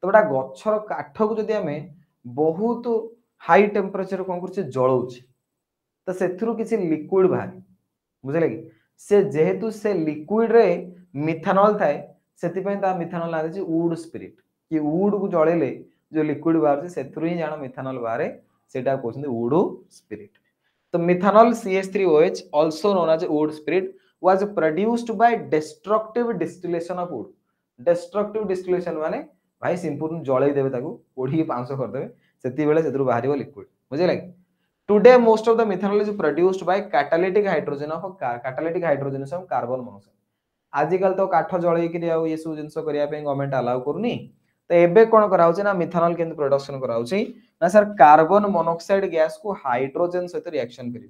तो बेटा गछर काठ को जदि हमें बहुत हाई टेम्परेचर कोन करछे जळौछि तो सेथुरु किछि लिक्विड बाहर बुझले कि से जेहेतु से लिक्विड रे मिथानॉल थाए सेति पय ता मिथानॉल आ छि वुड स्पिरिट कि वुड को जळेले जो लिक्विड बाहर से सेथुरु ही जानो मिथानॉल बाहर सेटा कहउछन वुड स्पिरिट तो methanol CH3OH also known as wood spirit was produced by destructive distillation of wood destructive distillation माने भाई संपूर्ण जळै देबे ताको ओढी पांसो कर देबे सेति बेले सेतरु बाहरिबो लिक्विड बुझिला today most of the methanol is produced by catalytic hydrogenation of carbon monoxide आजिकल तो काठ जळै कि आ ये सब जिंस करिया पे गवर्नमेंट अलाउ करूनी तो एबे कोन कराउछि ना मिथानॉल केन प्रोडक्शन कराउछि ना सर कार्बन मोनोऑक्साइड गैस को हाइड्रोजन सहित रिएक्शन करी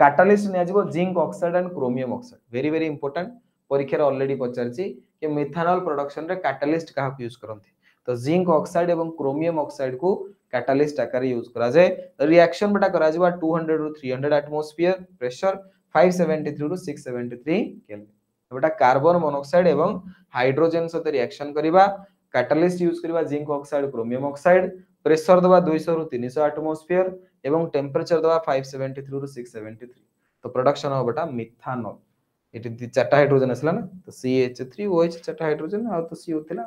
कैटालिस्ट ने आजिबो zinc oxide and chromium oxide very very important परीक्षा रे ऑलरेडी पचारछि कि मिथानॉल प्रोडक्शन रे कैटालिस्ट कहा यूज करंती तो जिंक ऑक्साइड एवं क्रोमियम ऑक्साइड को कैटालिस्ट आकार यूज करा जाए रिएक्शन बेटा करा जिबा 200 to 300 atmosphere pressure 573 to 673 kelvin बेटा कार्बन मोनोऑक्साइड एवं हाइड्रोजन सहित रिएक्शन करिबा कैटालिस्ट यूज करिबा zinc oxide chromium oxide pressure दबा 200 रु 300 एटमॉस्फेयर एवं टेम्परेचर दबा 573 रु 673 तो प्रोडक्शन हो बेटा मिथानॉल एटी चारटा हाइड्रोजन असला ना तो CH3OH चारटा हाइड्रोजन आ तो CO थिला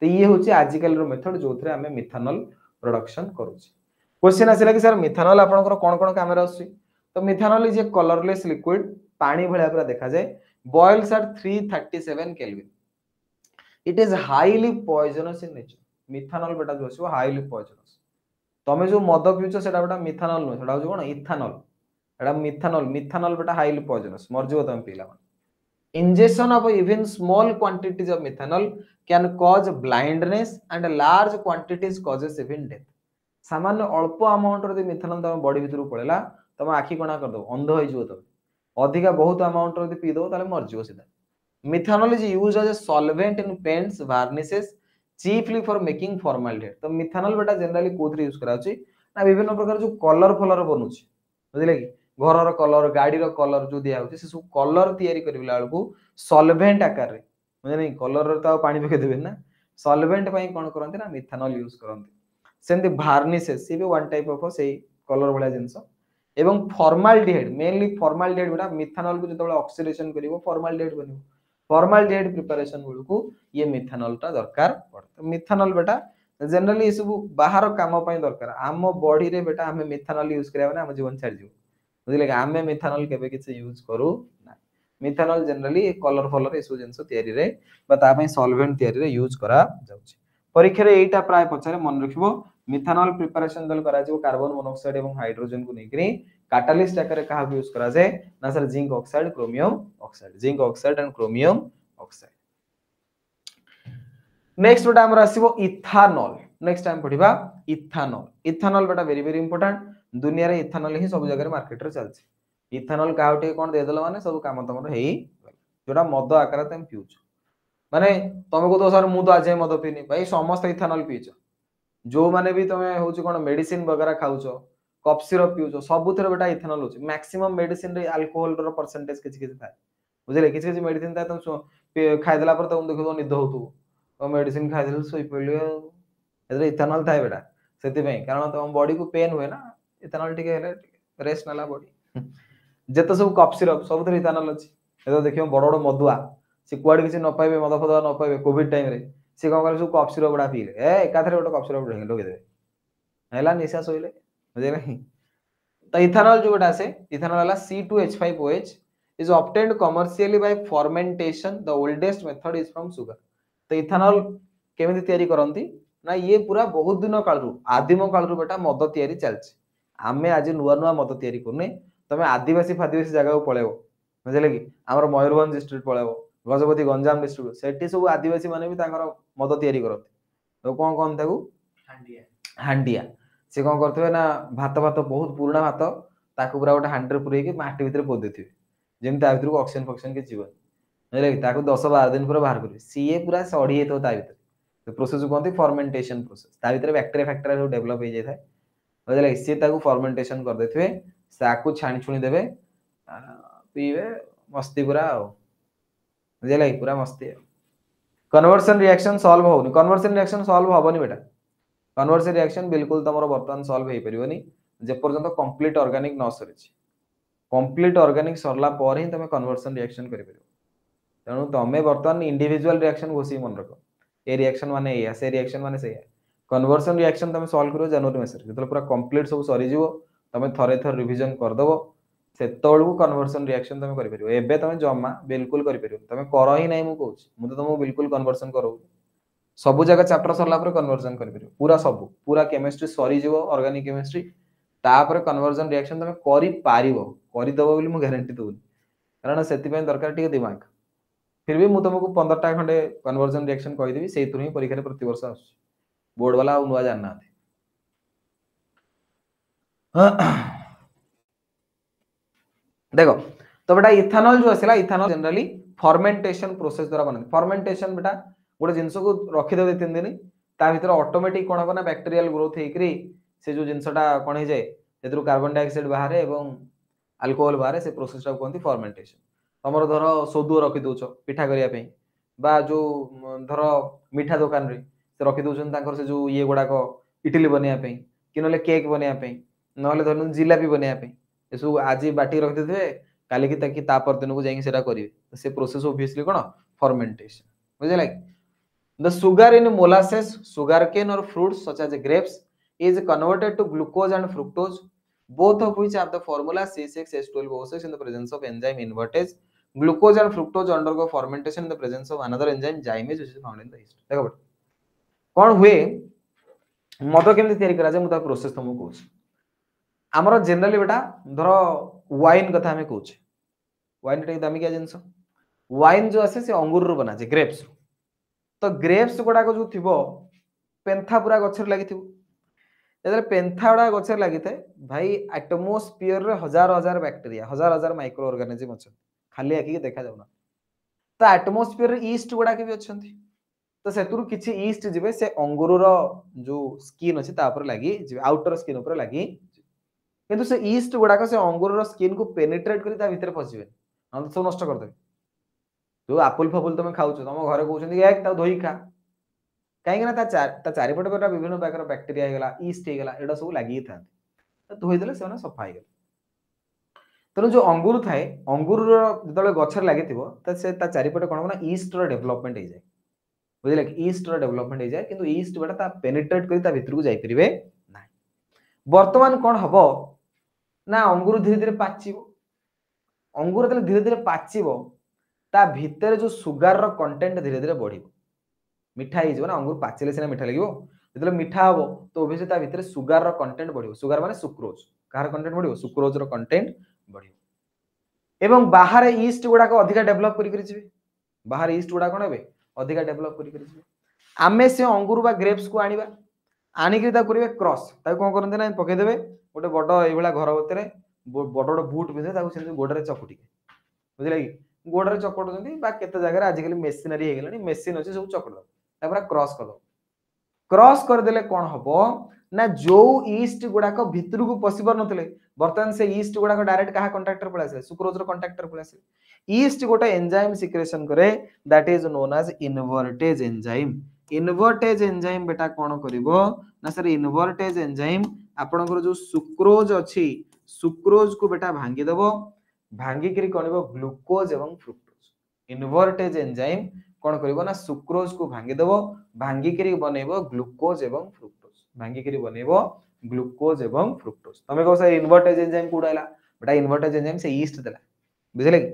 तो ये होची आजिकल रो मेथड जोथरे हमें मिथानॉल प्रोडक्शन करूची क्वेश्चन आसिला कि सर मिथानॉल आपनकर कोन कोन कैमरा आसी तो methanol is a colourless liquid पानी भलिया पूरा देखा जाए boils at 337 kelvin it is highly poisonous in nature methanol बेटा जो आसी हाईली पॉइजनस तमे जो मद पिउछो सेटा बेटा मिथानॉल न सेटा जो कोन इथानॉल एटा मिथानॉल बेटा हाईली पॉइजनस मरजो तम पीला ingestion of even small quantities of methanol can cause blindness and large quantities causes even death सामान्य अल्प अमाउंट रे मिथेनॉल तम बॉडी भितर पळेला तम आखि कोना कर दो अंध होई जिवो तम अधिका बहुत अमाउंट रे पी दो ताले मर जिवो सीधा methanol is used as a solvent in paints varnishes chiefly for making formality तो मिथेनॉल बेटा जनरली कोथरे यूज करा छी ना विभिन्न प्रकार जो कलर फलर बनउछि बुझिले कि घर कलर गाड़ी कलर जो दिया होछि से सब कलर तयारी करबिला बेलकू सॉल्वेंट आकार रे बुझिले कलर रे तो पानी पके देबे ना सॉल्वेंट पई कोन करंती ना मिथेनॉल यूज करंती सेमती वार्निशेस सी भी वन टाइप ऑफ सेही कलर भलिया जिंस एवं फॉर्माल्डिहाइड मेनली फॉर्माल्डिहाइड बेटा मिथेनॉल को जतबे ऑक्सीडेशन करिवो फॉर्माल्डिहाइड बनिवो फॉर्माल्डिहाइड प्रिपरेशन बेलकू ये मिथेनॉल टा दरकार पड़ता मिथेनॉल बेटा जनरली ये सब बाहर काम पई दरकार आम बॉडी रे बेटा हमें मिथेनॉल यूज करिया माने हम जीवन छाड़ जीव बुझिले आमे मिथेनॉल केबे किछ यूज करू ना मिथेनॉल जनरली कलर फलर ए सब जिंस तयारी रे बा ता पई सॉल्वेंट तयारी रे यूज करा जाउची परीक्षा रे एटा प्राय पछरे मन रखिबो मिथेनॉल प्रिपरेशन दल करा जिवो कार्बन मोनोऑक्साइड एवं हाइड्रोजन को नेकरी कैटलिस्ट आकार कहा यूज करा जाय ना sir zinc oxide and chromium oxide next बेटा हमर आसीबो इथानॉल नेक्स्ट टाइम पढिबा इथानॉल बेटा वेरी वेरी इंपोर्टेंट दुनिया रे इथानॉल ही सब जगह मार्केट रे चलछि इथानॉल काउटे कोन दे देलो माने सब काम तमर हेई जोडा मद आकार तम पिउछ माने तमे को तो सर मु तो आज मद पीनी भाई समस्त इथानॉल पीछ जो माने भी तमे होची कोन मेडिसिन वगैरह खाउछो कफ सिरप पिउछो सबुथरे बेटा इथानॉल होची मैक्सिमम मेडिसिन रे अल्कोहल रो परसेंटेज किछ किछ थाए बुझले किछ किछ मेडिसिन थाए तुम खाइ देला पर तुम देखो निद होतु तो मेडिसिन खाइ देल सोई पड़ियो एदरे इथानॉल थाए बेटा सेति पई कारण तुम बॉडी को पेन हुए ना इथानॉल टिके हेले रेस्ट नला बॉडी जेते सब कफ सिरप सबुथरे इथानॉल अछि एदो देखियो बड़ बड़ मदुआ से कुआड किछ न पाइबे मद फद न पाइबे कोविड टाइम रे से कोन करे सब कफ सिरप बडा पीले ए एकाथरे गोटे कफ सिरप ढंग देबे हैला निशा सोइले बुझे नहीं तो इथानॉल जो बेटा से इथानॉल वाला C2H5OH is obtained commercially by fermentation the oldest method is from sugar तो इथानॉल केमिति तयारी करंती ना ये पूरा बहुत दिन काल रु आदिम काल रु बेटा मद तयारी चलछि आमे आज नुवा नुवा मद तयारी करने तमे आदिवासी फादिवासी जगह को पळेबो बुझले कि हमर मयूरभंज डिस्ट्रिक्ट पळेबो गजपति गंजाम डिस्ट्रिक्ट सेठी सब आदिवासी माने भी तांकर मद तयारी करत तो कोन ताकू हांडिया से कोन करथबे ना भात भात बहुत पुराना भात ताकू पूरा गोटे हांडी रे पुरै के माटी भीतर पोद देथिबे जेम ता भीतर ऑक्सीजन फक्सीजन के जीवन बुझले कि ताकू 10-12 दिन पूरा बाहर करबे सीए पूरा सड़ी हेतो ता भीतर तो प्रोसेस को कहते फर्मेंटेशन प्रोसेस ता भीतर बैक्टीरिया फैक्टरिया जो डेवलप हो जाय थाए बुझले सी ताकू फर्मेंटेशन कर देथिबे साकू छाणी छुणी देबे पीबे मस्ती पूरा बुझले पूरा मस्ती कन्वर्सन रिएक्शन सॉल्व होनी कन्वर्सन रिएक्शन सॉल्व होबनी बेटा कन्वर्सन रिएक्शन बिल्कुल तमरो वर्तमान सॉल्व हे परिबनी जे पर्यंत कंप्लीट ऑर्गेनिक न सरिछि कंप्लीट ऑर्गेनिक सरला पर ही तमे कन्वर्सन रिएक्शन करि परिबो तेनु तमे वर्तमान इंडिविजुअल रिएक्शन घोसी मन रखो ए रिएक्शन माने या से रिएक्शन माने से कन्वर्सन रिएक्शन तमे सॉल्व करो जनवरी मास रे जतले पूरा कंप्लीट सब सरि जिवो तमे थरे थर रिवीजन कर दबो सेतोळु कन्वर्सन रिएक्शन तमे करि परिबो एबे तमे जम्मा बिल्कुल करि परिबो तमे कर ही नै मु कहूछ मु तो तमो बिल्कुल कन्वर्सन करो सब जगह चैप्टर सरला पर कन्वर्जन कर परिबो पूरा सब पूरा केमिस्ट्री सरी जीवो ऑर्गेनिक केमिस्ट्री तापर कन्वर्जन रिएक्शन तमे करि पारिबो करि दबो बोली मु गारंटी दोनी कारण सेति पय दरकार टिके दिमाग फिर भी मु तुमको 15 टा खंडे कन्वर्जन रिएक्शन कहि देबी सेहि तुरही परीक्षा रे प्रति वर्ष आस बोर्ड वाला नुवा जानना देखो तो बेटा इथानॉल जो आसला इथानॉल जनरली फर्मेंटेशन प्रोसेस द्वारा बनते फर्मेंटेशन बेटा गोटे जिनस को रखी देबे 3 दिन ता भीतर ऑटोमेटिक कोन होना बैक्टीरियल ग्रोथ हेकरी से जो जिनसटा कोन हे जाय जेतरु कार्बन डाइऑक्साइड बाहर एवं अल्कोहल बाहर से प्रोसेस टा कोनती फर्मेंटेशन हमर धरो सोदुओ रखी दोछो पिठा करिया पे बा जो धरो मिठा दुकान रे से रखी दोछन तांकर से जो ये गुडा को इडली बनिया पे कि नले केक बनिया पे नले धरनु जिलापी बनिया पे एसु आज बाटी रख देथे काली की ताकि ता पर दिन को जाई सेटा करिवे से प्रोसेस ऑब्वियसली कोन फर्मेंटेशन बुझे like the sugar in molasses sugarcane or fruits such as grapes is converted to glucose and fructose both of which have the formula C6H12O6 in the presence of enzyme invertase glucose and fructose undergo fermentation in the presence of another enzyme zymase which is found in the yeast देखो बेटा कोन हुए मद केमति तयारी करा जाय मुता process तुमको कहूछ हमरो generally बेटा धरो वाइन कथा हमें कहूछ वाइन टे दामी क्या जिंस वाइन जो आसे से अंगूर रो बना जे ग्रेप्स तो ग्रेप्स गुडा को जो थिबो पेंथा पूरा गछर लागि थिबो जेते पेंथा गुड़ा गछर लागि थाए भाई एटमोस्फियर रे हजार हजार बैक्टीरिया हजार हजार माइक्रो ऑर्गेनिज्म अच्छा खाली आखि देखा जाउना तो एटमोस्फियर रे ईस्ट गुड़ा के भी अछंती तो सेतुरु किछि ईस्ट जिवे से अंगूर रो जो स्किन अछि ता ऊपर लागि जिवे आउटर स्किन ऊपर लागि किंतु से ईस्ट गुड़ा से अंगूर रो स्किन को पेनिट्रेट करी ता भीतर पसिबे न सब नष्ट कर देबे जो एप्पल फपल तुम खाऊ तुम घर कहते एक धोई खा कहीं चारिपटे गोटा विभिन्न प्रकार बैक्टेरिया होगा ईस्ट होगा यहाँ सब लगी था धोईदे से सफा हो तेणु जो अंगूर थाए अंगूर जो गचर लगे से चारिपटे कौन ना ईस्ट डेभलपमेंट हो जाए बुझे कि ईस्ट डेभलपमेंट हो जाए कि ईस्ट गुड़ा पेनिट्रेट कर भितर को जापरे ना बर्तमान कौन हम ना अंगूर धीरे धीरे पाचिब अंगूर धीरे धीरे पाचिब ता भितर जो सुगार रो कंटेंट धीरे धीरे बढ़िबो मिठा ही ना अंगूर पाचिले सिना मिठा लगिबो जतले मिठा हबो तो ओबे से ता भितर सुगार रो कंटेंट बढ़िबो सुगार माने सुक्रोज कार कंटेंट बढ़िबो सुक्रोज रो कंटेंट बढ़िबो एवं बाहर ईस्ट गुडा को अधिका डेवलप करि करि जिवे बाहर ईस्ट गुडा कोन हेबे अधिका डेवलप करि करि जिवे आमे से अंगूर बा ग्रेप्स को आनिबा आनी कि ता करिवे क्रॉस ता कोन करनते ना पके देबे गोटे बड़ एइबला घर भीतर बड़ बड़ बूट पिंधे ता सेंति गोडरे चकुटी बुझले कि गोडरे चकटुचंती बा केते जगह आजिकल मेसिनरी हो गलानी मेसिन अछि सब चकट दो तापर क्रॉस कर देले कोन हबो ना जो ईस्ट गुडा को भितर को पॉसिबल नथले बर्तमान से ईस्ट गुडा को डायरेक्ट कहा कांटेक्टर पळे आसे सुक्रोज रो कांटेक्टर पळे आसे ईस्ट गोटे एंजाइम सिक्रेशन करे that is known as invertase enzyme बेटा कोन करिवो ना सर इन्वर्टेज एंजाइम आपनकर जो सुक्रोज अछि सुक्रोज को बेटा भांगी देबो भांगी करी कोनिबो ग्लूकोज एवं फ्रुक्टोज इन्वर्टेज एंजाइम कोन करिवो ना सुक्रोज को भांगी देबो भांगी करी बनेबो ग्लूकोज एवं फ्रुक्टोज भांगी करी बनेबो ग्लूकोज एवं फ्रुक्टोज तमे को से इन्वर्टेज एंजाइम कोडाइला बेटा इन्वर्टेज एंजाइम से ईस्ट देला बुझले कि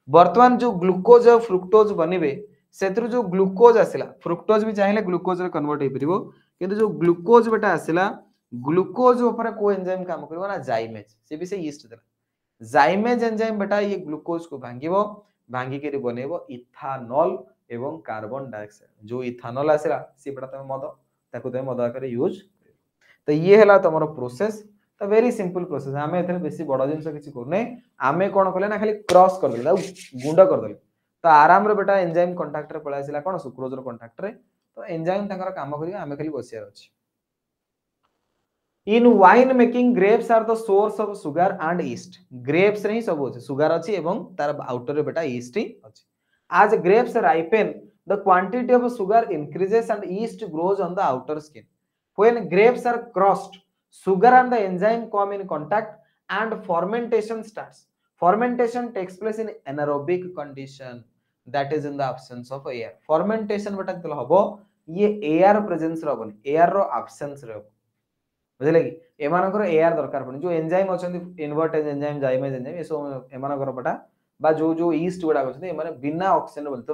वर्तमान जो ग्लूकोज और फ्रुक्टोज बनिबे सेतिर जो ग्लूकोज आसिला फ्रुक्टोज भी चाहिले ग्लूकोज रे कन्वर्ट हे परिबो किंतु जो ग्लूकोज बेटा आसिला ग्लूकोज ऊपर को एंजाइम काम करबो ना जाइमेज से भी से ईस्ट देला जाइमेज एंजाइम बेटा ये ग्लूकोज को भांगिबो भांगी के बनेबो इथानॉल एवं कार्बन डाइऑक्साइड जो इथानॉल आसिला से बेटा तमे मद ताको तमे मद आकर यूज तो ये हला तमरो प्रोसेस तो वेरी सिंपल प्रोसेस आमे एथरे बेसी बड़ जिंस किछि करने आमे कोन कले ना खाली क्रॉस कर देला गुंडा कर देला तो आराम रे बेटा एंजाइम कांटेक्ट रे पळासिला कोन सुक्रोज रो कांटेक्ट रे तो एंजाइम ताकर काम करियो आमे खाली बसिया अछि in wine making grapes are the source of sugar and yeast grapes रे ही सब अछि सुगर अछि एवं तार आउटर रे बेटा ईस्ट ही अछि as grapes ripen the quantity of sugar increases and yeast grows on the outer skin when grapes are crushed sugar and the enzyme come in contact and fermentation starts fermentation takes place in anaerobic condition that is in the absence of air fermentation बेटा तल हबो ये air presence रो बनी air रो absence रो बुझले कि एमानकर AR दरकार पड़े जो एंजाइम अछंती इन्वर्टेज एंजाइम जाइमेज एंजाइम ए सब एमानकर बेटा बा जो जो ईस्ट गुडा अछंती ए माने बिना ऑक्सीजन बोल तो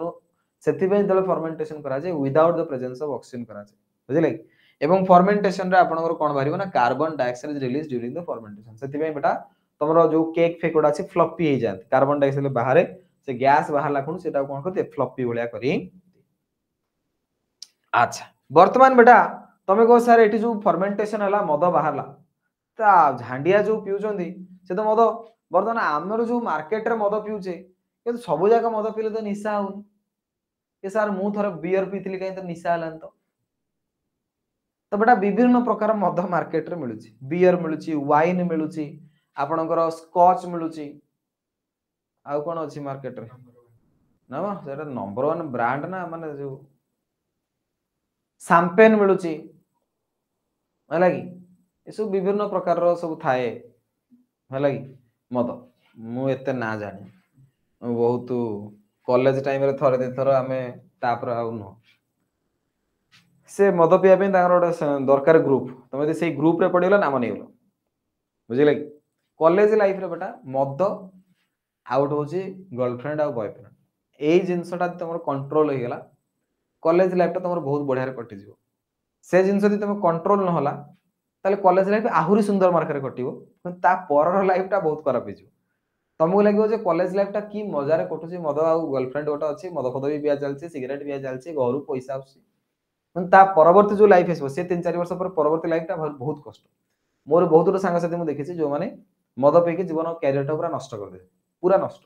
सेति पे जल फर्मेंटेशन करा जाय without the presence of oxygen करा जाय बुझले कि एवं फर्मेंटेशन रे आपनकर कोन बारिबो ना carbon dioxide is release during the fermentation सेति पे बेटा तमरो जो केक फेक गुडा अछि फ्लफी हे जात कार्बन डाइऑक्साइड बाहर से गैस बाहर लाखुन सेटा कोन करते फ्लफी भलिया करी अच्छा वर्तमान बेटा तमे को सर एठी जो फर्मेंटेशन हला मद बाहरला ता झांडिया जो पिउचंदी से तो मद वर्तमान हमर जो मार्केट रे मद पिउचे कि सब जगह मद पिले तो निशा होन कि सर मु थोर बियर पीथिली कहीं तो निशा हलन तो बेटा विभिन्न प्रकार मद मार्केट रे मिलुची बियर मिलुची वाइन मिलुची आपनकर स्कॉच मिलुची आ कोन अछि मार्केट रे ना सेटा नंबर 1 ब्रांड ना माने जो शैंपेन मिलुची हला कि ए सब विभिन्न प्रकार रो सब थाए हला कि मद मु एते ना जानि बहुत कॉलेज टाइम रे थरे दे थरो हमें तापर आउ न से मद पिया पे ताकर दरकार ग्रुप तमे जे सेही ग्रुप रे पडिलो नाम नै गेलो बुझिले कि कॉलेज लाइफ रे बेटा मद आउट होची गर्लफ्रेंड आ बॉयफ्रेंड एई जिंसटा तमर कंट्रोल हो गेला कॉलेज लाइफ ता तमर बहुत बढ़िया रे कटि जिवो से जिंस जदि तमे कंट्रोल न होला ताले कॉलेज लाइफ आहुरी सुंदर मार्क रे कटिवो ता परर लाइफ ता बहुत खराब हिजो तुमको लगे जे कॉलेज लाइफ ता की मजा रे कटुची मद आ गर्लफ्रेंड गोटा अछि मद खद भी बिया चलछि सिगरेट बिया चलछि घरु पैसा आउछि ता परवर्ती जो लाइफ आसो से 3-4 वर्ष पर परवर्ती लाइफटा बहुत कष्ट मोर बहुत गुटे सांगसाथी मुझे देखी जो मैंने मद पीकी जीवन कैरियर पूरा नष्ट करदे पूरा नष्ट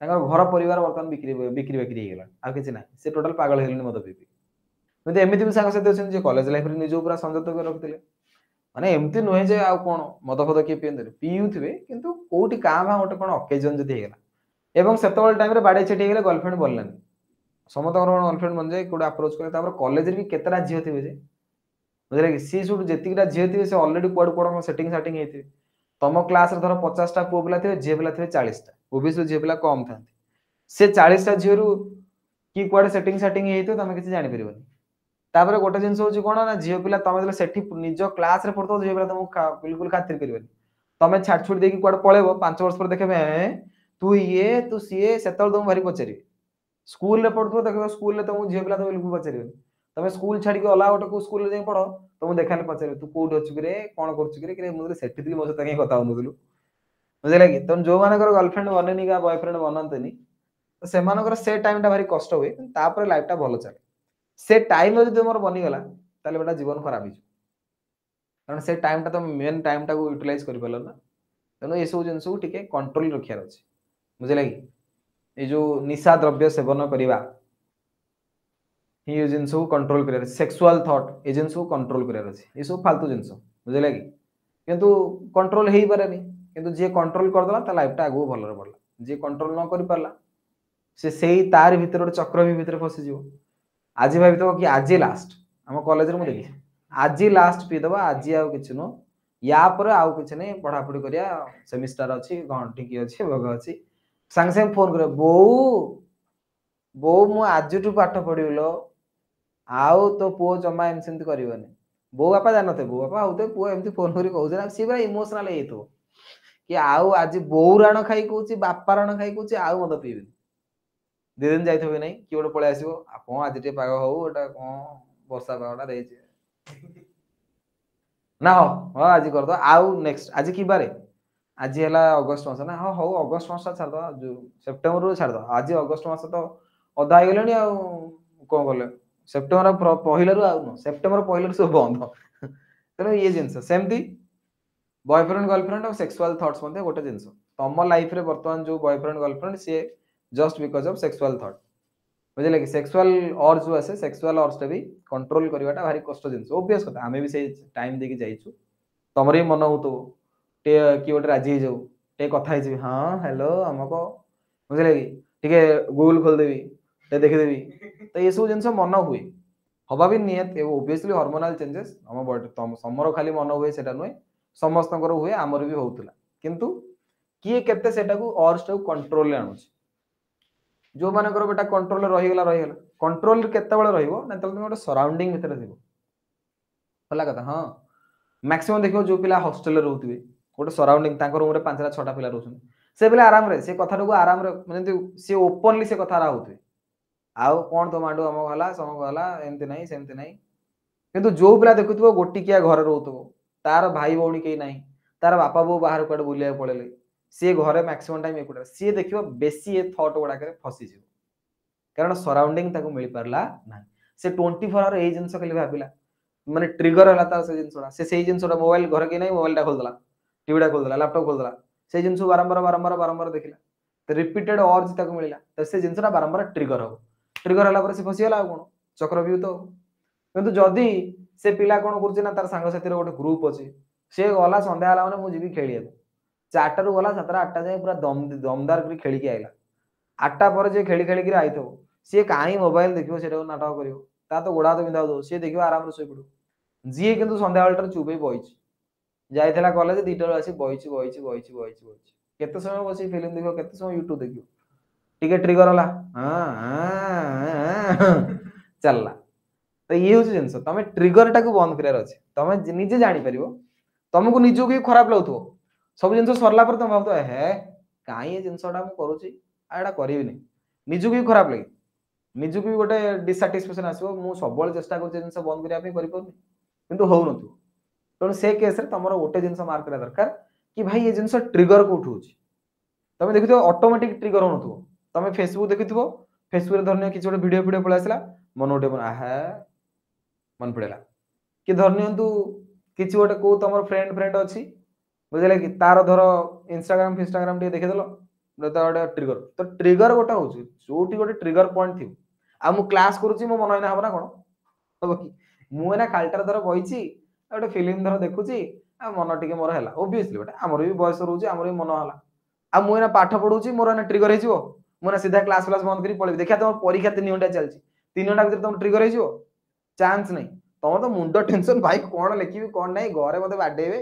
घर परिवार बर्तमान बिक्री बिक्री बिक्री हो गला आ किसी ना से टोटाल पागल हो मद पी किंतु एमती भी सांगसाथी अच्छे कॉलेज लाइफ निज पूरा संयत कर रखते माने एमती नुहे जे आ कौन मद फद किए पीते पीउथे कितु कौटी क्या भाँ गोटे कौन अकेजन जब होगा से टाइम बाड़े छेटी गले गर्लफ्रेंड बोलानी समस्त गर्लफ्रेंड बन जाए कौटे आप्रोच करे कॉलेज भी केतटा झील थे बुझे कि सी सब जीतटा झील थे अलरेडी कुआड़ कुआड़ सेटिंग साटिंग होती तुम क्लास धर 50टा पुओ पिला थे झील पिला थे 40टा ओबीएसली झील पिला कम था से 40टा झील कि कुआड़े सेटिंग साटिंग होती तुम किसी जापर तापर गोटे जिन हूँ कौन ना झील पिला तुम से निज क्लास पढ़ो झील पिला तुमको बिल्कुल खातिर कर तुम छाड़ छुड़ देकी कुआड़े पलैब 5 वर्ष पर देखे तू ये तू सीए से तुम भारी पचारे स्कूल रे पढ़ुथो देखो स्कूल रे तुम झील पिला तो बिल्कुल पचारे तुम स्कूल छाड़ी अला गोटे को स्कूल जाए पढ़ तुम देखा पचारे तू कौट अच्छु कि कौन कर मुझे सेठी मो सहित कहीं कथा होनुलु बुझे कि तुम जो मान गर्लफ्रेंड बनेनि क्या बॉयफ्रेंड बनते तो से टाइम टा भारी कष्ट हुए तापर लाइफ टा भल चले से टाइम जो तुम बनीगला ताले बेटा जीवन खराब हो कारण से टाइम टा तुम मेन टाइम टा को यूटिलाइज कर पार ना तेणु ये सब जिन टे कंट्रोल रखार अच्छे बुझे कि ये जो निशा द्रव्य सेवन करवा ये जिन कंट्रोल कर सेक्सुअल थॉट ये जिन कंट्रोल करार अच्छे ये सब फालतू जिन बुझे कि किंतु कंट्रोल हो पारे किंतु जी कंट्रोल करदेला ता लाइफ टा आगू भल बढ़ला जी कंट्रोल न कर पारला से तार भीतर गोटे चक्र भी भीतर फसीज आज भाई कि आज लास्ट आम कॉलेज में देखी आज लास्ट पीदबा आज आउ कि नुह या पर आउ कि नहीं पढ़ापढ़ी करिया सेमिस्टर अच्छी घंटी अच्छी भोग अच्छी सांगे सांगे फोन कर बो बो मु आज पाठ पढ़िलो आउ तो पुओ जमा एमती करनी बो बापा जानते बो बापा होते पुओ एमती फोन कर कहते सी पूरा इमोशनाल हो कि आउ आज बो राण खाई कौच बापा राण खाई कौच आउ मत पीबी 2 दिन जाइए ना कि गोटे पलि आसो कौन आज टे पाग हो कौन वर्षा पागटा दे ना हाँ हाँ आज करद आउ नेक्स्ट आज कि बारे आज है अगस्ट मस ना हाँ हौ अगस्ट मस छाड़ जो सेप्टेम्बर छाड़ आज अगस्ट मस तो अधा हो गले कौन कले सेप्टेम्बर पहलू आउ सेप्टेम्बर पहलू सब बंद तेणु ये जिनस सेमती बॉयफ्रेंड गर्लफ्रेंड और सेक्सुअल थॉट्स गोटे जिन तुम लाइफ रे बर्तमान जो बॉयफ्रेंड गर्लफ्रेंड सी just because of sexual thought बुझे कि सेक्सुअल अर्ज जो आसे सेक्सुअल अर्ज टा भी कंट्रोल करवाटा भारी कष्ट जिन ओबियस कथा आम भी से टाइम देके जाइछु तुम भी मन हो टे कि गोटे राजी जाऊ टे कथा हाँ हेलो आमको बुझे कि गूगल खोलदेवी टे देखीदेवी तो ये सब जिन मन हुए हवा भी निहत ओबियसली हार्मोनाल चेंजेस आम बॉडी समर खाली मन हुए से नुहे समस्त हुए आमर भी होता किंतु किए केते सेटा को अर्ज टा कंट्रोल रे आणुछि जो मानकर बेटा कंट्रोल रहीगला कंट्रोल केते बेले रहिबो ना तुम गोटे सराउंडिंग भितर थिबो होला कथा हाँ मैक्सिमम देखो जो पिला हॉस्टल रे रहउथिबे गोटे सराउंडिंग तांकर रूम रे 5-6टा पिला रहउछन से पिला आराम रे से कथा को आराम रे माने से ओपनली से कथा रा होउथिबे आउ कोन तो मांडो हम गला सम गला एमती नहीं सेमती नहीं किंतु जो पिला देखुथिबो गोटिकिया घर रहउथबो तार भाई भौणी केही नहीं तार बापा बो बाहर कड बुलिया पळेले सी घरे मैक्सिमम टाइम एकुटा सी देखिबो बेसी ए थॉट गुडा करे फसी जिवो कारण सराउंडिंग ताको मिल पारला ना से 24 आवर ए जिंस खाली भाबिला माने ट्रिगर हला ता से जिंसडा से जिंसडा मोबाइल घर के नहीं मोबाइल टा खोल दला टीवी टा खोल दला लैपटॉप खोल दला से जिंस बारंबार देखिला तो रिपीटेड अर्ज ताको मिलला तो से जिंसडा बारंबार ट्रिगर हो ट्रिगर हला पर से फसी गला कोन चक्रव्यूह तो किंतु जदी से पिला कोन करछि ना तार संग साथी रे गोटे ग्रुप अछि से गला संध्या हला माने मु जीवी खेलिया 4टा रू गला 7-8टा जाए पूरा दमदार कर खेल के आइला 8टा पर जे खेली खेली आइ थो सी कहीं मोबाइल देखियो से नाटक करियो ता तो गोड़ा तो बिंदा दो सी देखियो आराम से पड़ो जी किंतु संध्या बेलटर चुप बइच जाइथला कॉलेज 2टा आसी बइच केते समय बसी फिल्म देखियो केते समय यूट्यूब देखियो टिके ट्रिगर होला चलला तो ये हूँ जिन तुम ट्रिगर टाक बंद करार अच्छे तुम निजे जापर तुमको निजक ही खराब लगुव सब जिन सरला तुम भाव हे कहीं ये जिनसा मुझे करी निजक ही खराब लगे निजक भी गोटे डिससाटिस्फेक्शन आसो मुझे सब चेष्टा कर बंद करनी हो तेणु से केस तुम गोटे जिन मार्क करा दरकार कि भाई ये जिन ट्रिगर कौट हो तुम देखिए ऑटोमेटिक ट्रिगर हो तुम फेसबुक देखि फेसबुक धरने किसी गोटे वीडियो पलि आसला मन गोटे मन पड़ेगा कि धरनियंतु किसी गोटे को तुम फ्रेंड फ्रेंड अच्छी बुझे कि तार धर इंस्टाग्राम फिंस्टाग्राम देखीदेल गोटे ट्रिगर तो ट्रिगर गोटे हूँ जो गोटे ट्रिगर पॉइंट थी आ मु क्लास करुच्ची मो मन होना हम ना कौन हम कि मुझे खालटार धर बही गोटे फिल्म धर देखुची मन टी मोर है ओबियसली गोटे आमर भी बयस रोचे आमर भी मन है आ मुझे पाठ पढ़ुची मोर ट्रिगर हो मुझे सीधा क्लास क्लास बंद कर पड़े देखा तुम परीक्षा 3 घंटा चलती 3 घंटा भर तुम ट्रिगर हो चांस नहीं तुम तो मुंड टेंशन भाई कौन लिखी कौन ना घरे मत बाडेबे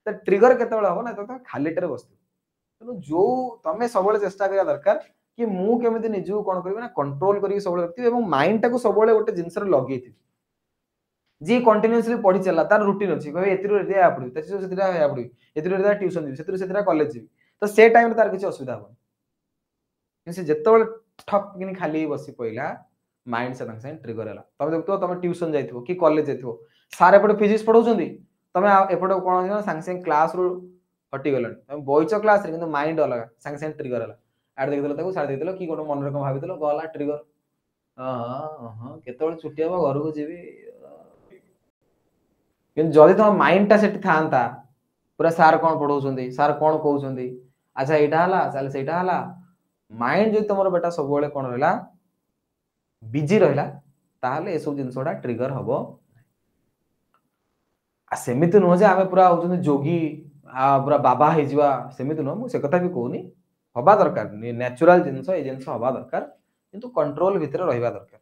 तो ट्रिगर केतबेले हम ना तो खाली बस तेणु जो तुम सब चेष्टा करा दरकार कि मु केमिति निजु कौन करी ना कंट्रोल करी सब रखिबे एवं माइंड टाको सब गोटे जिनस लगे जी कंटिन्यूअसली पढ़ी चला तार रूटीन अच्छी कहे एतिरो एतिया या पढ़ी तेतिरो सेतिरा या पढ़ी एतिरो एतिरा ट्यूशन जी सेतिरो सेतिरा कॉलेज जी तो से टाइम तार किसी असुविधा हो से जेतेबेले ठप किनी खाली बसी पइला माइंड से तंग संग ट्रिगर हला तमे देखतो तमे ट्यूशन जाइथिबो कि कॉलेज जाइथिबो सार एपटे फिजिक्स पढौछंदी तमे एपटे कोन हो संग संग क्लास रो हटी गलन तमे बॉयचो क्लास रे किंतु माइंड अलग संग संग ट्रिगर हला आड देखिदेलो ताको सार देखिदेलो कि कोन मन रे कोन भाबिदेलो गला ट्रिगर हां हां केतेबेले छुट्टी हबो घर को जेबी किंतु जदि तुम माइंड टा सेठी थांता पूरा सार कौन पढ़ाउछंदी सार कौन कहउछंदी अच्छा एटा हला चल सेटा हला माइंड जो तुमर बेटा सब बेले कोन रहला बिजी रहला ताहले ए सब जिंसोडा ट्रिगर हबो आ सेमिति न हो जे आमे पूरा होछंदी जोगी आ पूरा बाबा हे जिवा सेमिति न मु से कथा भी कहउनी हबा दरकार नेचुरल जिंस ए जिंस हबा दरकार किंतु कंट्रोल भितर रहिबा दरकार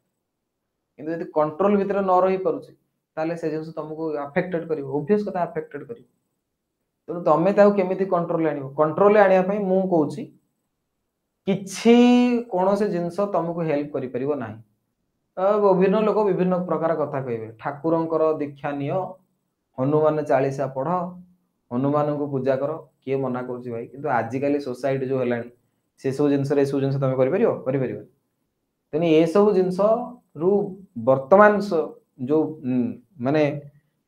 किंतु यदि कंट्रोल भितर न रही परुची ताले से जिंस तुमको अफेक्टेड करिवो ऑब्वियस कथा अफेक्टेड करिवो तो तमे ताऊ केमिति कंट्रोल आनिवो कंट्रोल आनिया पई मु कहउची किछि कोनोसे जिंस तुमको हेल्प करि परिवो नाही विभिन्न लोक विभिन्न प्रकार कथा कहबे ठाकुरंकर दीक्षा नियो हनुमान 40 पढ़ हनुमान को पूजा कर किए मना करूची भाई किंतु आजिकली सोसाइटी जो हेलानी से सब जिंस रे सब जिंस तमे करि परिवो तेनी ए सब जिंस रु वर्तमान जो माने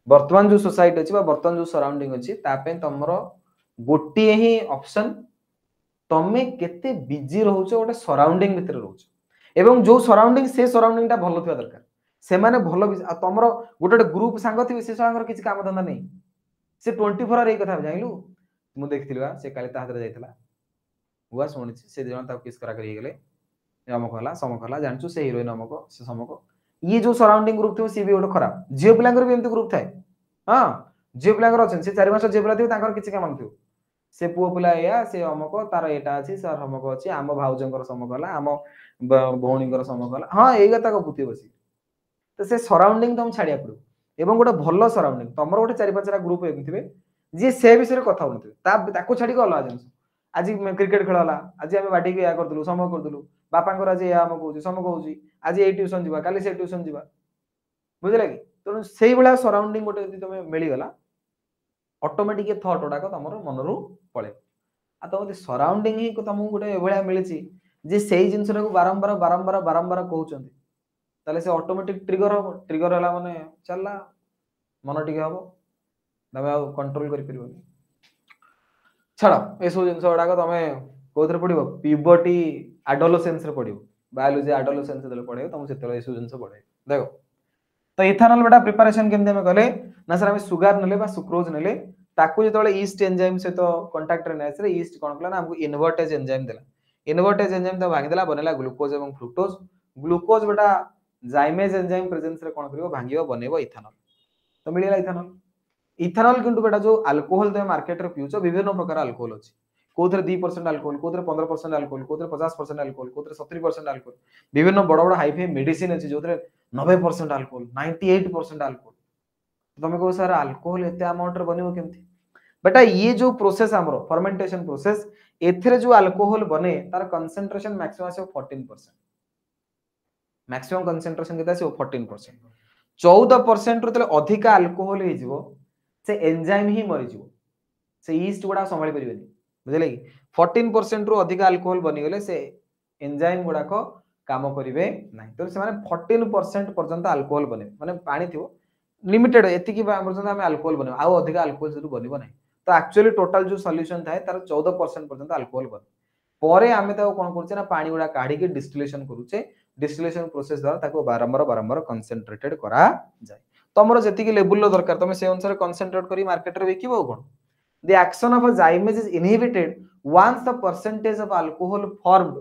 वर्तमान जो सोसाइटी अछि बा वर्तमान जो सराउंडिंग अछि तापे तमरो गोटी ही ऑप्शन तमे केते बिजी रहउछो गोटे सराउंडिंग भीतर रहउछो एवं जो सराउंडिंग से सराउंडिंग टा भलो थिया दरकार से माने भलो तमरो गोटे ग्रुप सांग थिबे से सांगर किछि काम धंदा नै से 24 आवर ए कथा जाइलु मु देखथिलवा से काली ता हाथ जाइतला हुआ सुनिछि से जण ता किस करा करी गेले अमक हला समक हला जानछु से हीरोइन अमक से समक ये जो सराउंडिंग ग्रुप थियो सी भी गोटे खराब जियो पिलांगर भी एमती ग्रुप थाए हां जियो पिलांगर अछन से 4 मास जियो पिला थियो तांकर किछि काम नथियो से पुओ पिला या से अमक तार एटा अछि सर हमक अछि आम भाउजंकर समक हला आम भौणीकर समक हला हां एई गता को पुती बसी तो से सराउंडिंग तुम छाड़िया पड़ो एवं गोटे भलो सराउंडिंग तमरो गोटे 4-5 ग्रुप एमथिबे जे से विषय कथा होनथिबे ताको छाडी को अलग जिंस आज क्रिकेट खेल हला आज हम बाटी के या करदलु समक करदलु बापांकर आज या हम कहउची समक कहउची आज ए ट्यूशन जीवा काली से ट्यूशन जीवा बुझले कि तो सेही बळा सराउंडिंग गोटे यदि तमे मिली गला ऑटोमेटिक थॉट ओडा को तमरो मनरु पळे आ तम सराउंडिंग ही को तमु गोटे एभळा मिलिची जे सेही जिंस रे को बारंबार बारंबार बारंबार कहउचंदी ताले से ऑटोमेटिक ट्रिगर हला माने चलला मन टिके हबो तमे आ कंट्रोल करि परिबोनी छाड़ ए सब जिंस ओडा को तमे कोथरे पडिबो पिबर्टी एडोलेसेंस रे पडिबो बायोलॉजी एडोलेसेंस देले पढे तम सेतले ए सब जिंस पढे देखो तो इथेनॉल बेटा प्रिपरेशन केमते हम कले ना सर हम सुगर नले बा सुक्रोज नले ताकू जेतले ईस्ट एंजाइम से तो कांटेक्ट रे नेस रे ईस्ट कोन कला ना हमको इन्वर्टेज एंजाइम देला इन्वर्टेज एंजाइम तो भांगी देला बनेला ग्लूकोज एवं फ्रुक्टोज ग्लूकोज बेटा जाइमेज एंजाइम प्रेजेंस रे कोन करिवो भांगियो बनेबो इथेनॉल तो मिलेला इथेनॉल इथेनॉल किंतु बेटा जो अल्कोहल तो मार्केट रे पिउचो विभिन्न प्रकार अल्कोहल अछि कोथरे 2% अल्कोहल कोथरे 15% अल्कोहल कोथरे 50% अल्कोहल कोथरे 70% अल्कोहल विभिन्न बड़ बड़ हाई फाई मेडिसिन अछि जोथरे 90% अल्कोहल 98% अल्कोहल तमे को सर अल्कोहल एते अमाउंट रे बनिबो केमथि बेटा ये जो प्रोसेस हमरो फर्मेंटेशन प्रोसेस एथरे जो अल्कोहल बने तार कंसंट्रेशन मैक्सिमम से 14% मैक्सिमम कंसंट्रेशन केता से 14% 14% रो तले अधिक अल्कोहल हे जिवो से एंजाइम ही मरि जिवो से ईस्ट गुडा संभाली परिबेनी बुझले कि 14% रो अधिक अल्कोहल बनी गेले से एंजाइम गुडा को काम करिवे नाही तो से माने 14% पर्यंत अल्कोहल बने माने पानी थिवो लिमिटेड एति कि पर्यंत हम अल्कोहल बने आ अधिक अल्कोहल जरु बनिबो नाही तो एक्चुअली टोटल जो सॉल्यूशन थाए तार 14% पर्यंत अल्कोहल बने परे आमे तो कोन करछे ना पानी गुडा काढी के डिस्टिलेशन करूचे डिस्टिलेशन प्रोसेस द्वारा ताको बारंबार बारंबार कंसंट्रेटेड करा जाय तमरो जति लेवल लो दरकार तमे से अनुसार कंसंट्रेट करी मार्केट रे बिकिबो कोन the action of a zymase is inhibited once the percentage of alcohol formed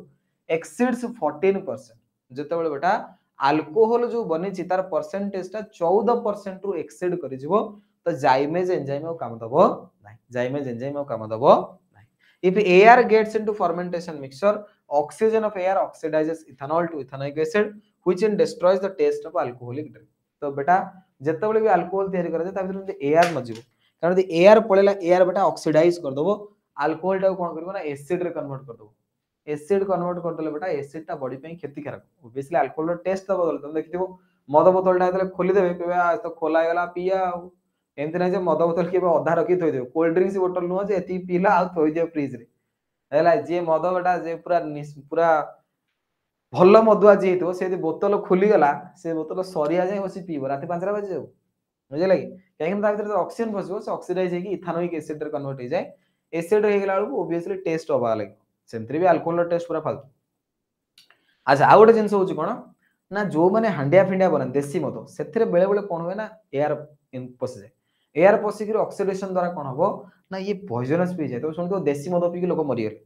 exceeds 14%। जेतेबेले बेटा अल्कोहल जो बनिछि तार परसेंटेज ता 14% रु एक्सीड करि जिवो तो जाइमेज एंजाइम काम दबो नाही जाइमेज एंजाइम काम दबो नाही। If air gets into fermentation mixture oxygen of air oxidises ethanol to ethanoic acid which in destroys the taste of alcoholic drink. तो बेटा जेतेबेले भी अल्कोहल तयारी करे ता भीतर एयर न जिवो कारण एयर पळेला एयर बेटा ऑक्सीडाइज कर दबो अल्कोहल टा कोन करबो ना एसिड रे कन्वर्ट कर दबो एसिड कन्वर्ट कर देले बेटा एसिड टा बॉडी पे क्षतिकारक ऑब्वियसली अल्कोहल रो टेस्ट तो बदल तुम देखिथिबो मद बोतल टा जले खोली देबे कहबे तो खोला गेला पिया एमति नै जे मद बोतल के अधा रखी थोइ देबो कोल्ड ड्रिंक्स बोतल नो जे एति पीला आ थोइ दियो फ्रिज रे हैला जे मद बेटा जे पूरा भल्ल मदुआ जे हेतो से बोतल खोली गला से बोतल सरिया जाय बसी पीबो राती 5 बजे जाऊ बुझे लगी कहीं ता भीतर ऑक्सीजन बसबो से ऑक्सीडाइज हेकी इथेनोइक एसिड रे कन्वर्ट हो जाय एसिड हो गेला बेलू ऑब्वियसली टेस्ट होबा लगी सेंतरी भी अल्कोहल टेस्ट पूरा फालतू। अच्छा आ गोटे जिंस होची कोन ना जो माने हांडिया फिंडिया बन देसी मद सेथिरे बेले बेले कोन होय ना एयर पसी जाय एयर पसी कि ऑक्सीडेशन द्वारा कोन होबो ना ये पॉइजनस पी जाय तो सुन तो देसी मद पी के लोक मरि गेले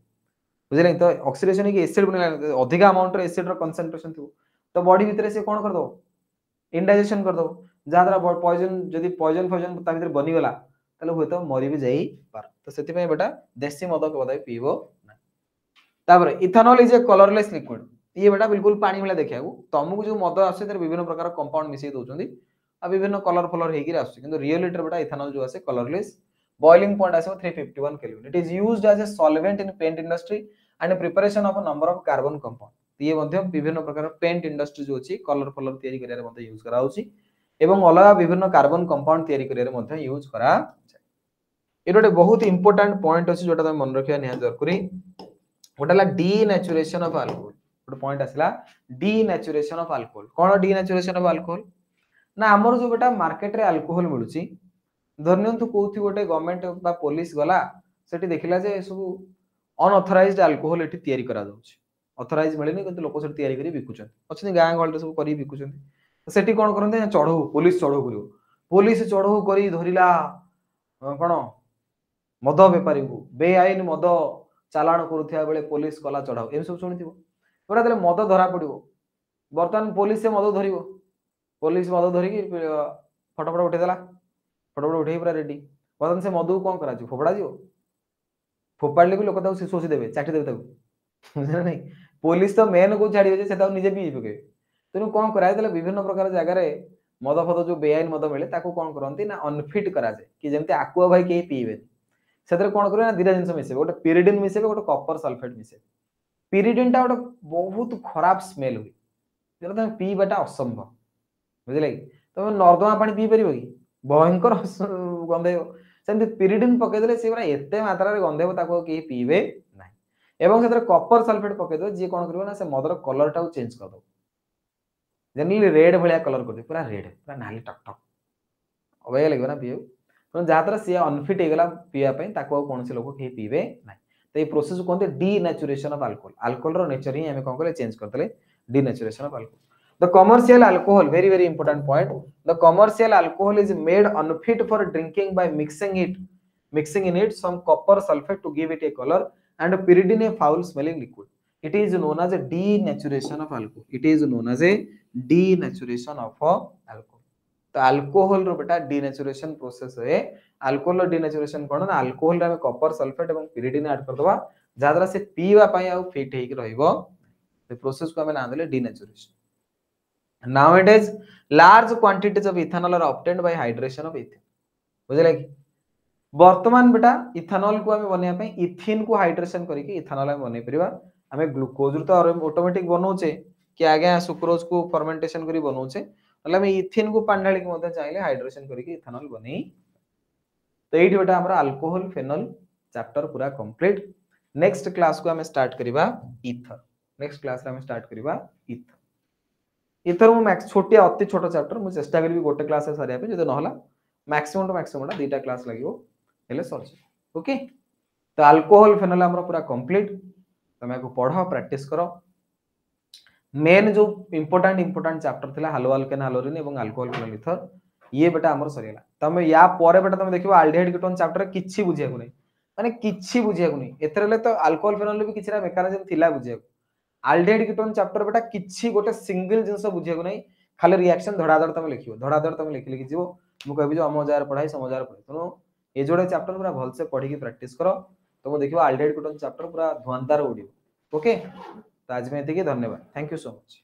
बुझले तो ऑक्सीडेशन की एसिड बने अधिक अमाउंट रे एसिड रो कंसंट्रेशन थो तो बॉडी भीतर से कोन कर दो इंडाइजेशन कर दो जा द्वारा पॉइजन जदी पॉइजन ता भीतर बनी गला तले होय तो मरि भी जाई पार तो सेति पे बेटा देसी मद के बदाई पीबो ना। तापर ethanol is a colourless liquid ये बेटा बिल्कुल पानी मिला देखिया तुमको जो मद आसे तर विभिन्न प्रकार कंपाउंड मिसई दोचंदी आ विभिन्न कलर फलर हेकी आसे किंतु रियल लीटर बेटा इथेनॉल जो आसे कलरलेस बॉइलिंग पॉइंट आसे 351 kelvin it is used as a solvent in paint industry and preparation of a number of carbon compound ये मध्य विभिन्न प्रकार पेंट इंडस्ट्री जो अछि कलर फलर तयारी करिया मध्य यूज करा होछि एवं अलग विभिन्न कार्बन कंपाउंड तयारी करिया मध्य यूज करा जाय। एटा बहुत इंपोर्टेंट पॉइंट अछि जोटा मन रखिया निहा जरूरी गोटेला डीनेचुरेशन ऑफ अल्कोहल गोटे पॉइंट आसला denaturation of alcohol cone denaturation of alcohol ना हमर जो बेटा मार्केट रे अल्कोहल मिलुची धरनियंतु कोथि गोटे गवर्नमेंट बा पुलिस गला सेठी देखिला जे सब अनऑथराइज्ड अल्कोहल एठी तयारी करा जाउची ऑथराइज मिलेनी किंतु लोक सेठी तयारी करी बिकुचन अछि गां गहल सब करी बिकुचन सेठी कोन करनते चढ़ो पुलिस चढ़ो करियो पुलिस चढ़ो करी धरिला कोन मद व्यापारी को बेआईन मद चालान करूथिया बेले पुलिस कला चढ़ाओ एम सब सुनिथिबो पूरा तले मद धरा पड़िबो वर्तमान पुलिस से मद धरिबो पुलिस मद धरि की फटाफट उठे देला फटाफट उठे पूरा रेडी वर्तमान से मद कोन करा जी फोपड़ा जिवो फोपाड़ले भी लोक ताऊ सोसी देबे चाटी देबे ताऊ बुझना नहीं पुलिस तो मेन को छाड़ी जे से ताऊ निजे पी पके तेनु कोन करा देला विभिन्न प्रकार जगह रे मद फद जो बेआईन मद मिले ताको कोन करंती ना अनफिट करा जाय कि जेमते आकुआ भाई के पीबे सेतरे कोन करे ना धीरे जिंस मिसे गोटे पिरिडिन मिसे गोटे कॉपर सल्फेट मिसे पिरिडिन टा गोटे बहुत खराब स्मेल हुई जेना तुम पीबाटा असंभव बुझले तुम नर्दमा पानी पी परिबो कि भयंकर गंधेयो सेमति पिरिडिन पके देले से पूरा एते मात्रा रे गंधेबो ताको के पीबे नाही एवं सेतरे कॉपर सल्फेट पके दो जे कोन करबो ना से मदर कलर टा चेंज कर दो जनरली रेड भलिया कलर कर दे पूरा नाली टक टक अबे लगबो ना पियो तो जातर से अनफिट हेगला पिया पई ताको कोन से लोग के पीबे नाही तो ये प्रोसेस को कहते डीनेचुरेशन ऑफ अल्कोहल अल्कोहल रो नेचर ही हमें कोन करे चेंज करतले denaturation of alcohol the commercial alcohol very important point the commercial alcohol is made unfit for drinking by mixing in it some copper sulphate to give it a colour and pyridine a foul smelling liquid it is known as a denaturation of alcohol it is known as a denaturation of alcohol तो alcohol रो बेटा denaturation process है alcohol रो denaturation कोन ना alcohol रे हम copper sulphate एवं pyridine add कर दबा जादरा से पीवा पई आ फिट हेक रहइबो the प्रोसेस को हम नाम देले denaturation nowadays large quantities of ethanol are obtained by hydration of ethane बुझले कि वर्तमान बेटा इथेनॉल को हमें बनिया पे इथिन को हाइड्रेशन करके इथेनॉल हम बनै परिबा हमें ग्लूकोज तो ऑटोमेटिक बनौचे कि आगे सुक्रोज को फर्मेंटेशन करी बनौचे मतलब हमें इथिन को पानी ढाली के मते चाहिले हाइड्रेशन करके इथेनॉल बनै तो एठी बेटा हमरा अल्कोहल फेनॉल चैप्टर पूरा कंप्लीट नेक्स्ट क्लास को हमें स्टार्ट करिबा ईथर नेक्स्ट क्लास रे हमें स्टार्ट करिबा ईथर ईथर मु मैक्स छोटिया अति छोटो चैप्टर मु चेष्टा करबी गोटे क्लास से सारिया पे जदि नहला मैक्सिमम टू मैक्सिमम दीटा क्लास लागिवो हेले सर ओके तो अल्कोहल फेनॉल हमरा पूरा कंप्लीट तमे को पढ़ो प्रैक्टिस करो मेन जो इंपोर्टेंट चैप्टर थिला हालो अल्केन हालोरिन एवं अल्कोहल फेनॉल ईथर ये बेटा हमर सरीला तमे या परे बेटा तमे देखिबो अल्डिहाइड कीटोन चैप्टर किछि बुझिया को नै माने किछि बुझिया को नै एतरेले तो अल्कोहल फेनॉल भी किछरा मेकानिज्म थिला बुझिया अल्डिहाइड कीटोन चैप्टर बेटा किछि गोटे सिंगल जिंस बुझिया को नै खाली रिएक्शन धड़ाधड़ तमे लिखिबो धड़ाधड़ तमे लिखि लिखि जीवो मु कहबी जो अमोजार पढ़ाई समोजार पढ़ाई तनो ए जोड़े चैप्टर पूरा भल से पढ़ी की प्रैक्टिस करो तो देखिबो अल्डिहाइड कीटोन चैप्टर पूरा धुआंधार उड़िबो ओके तो आज में एतिकी धन्यवाद थैंक यू सो मच।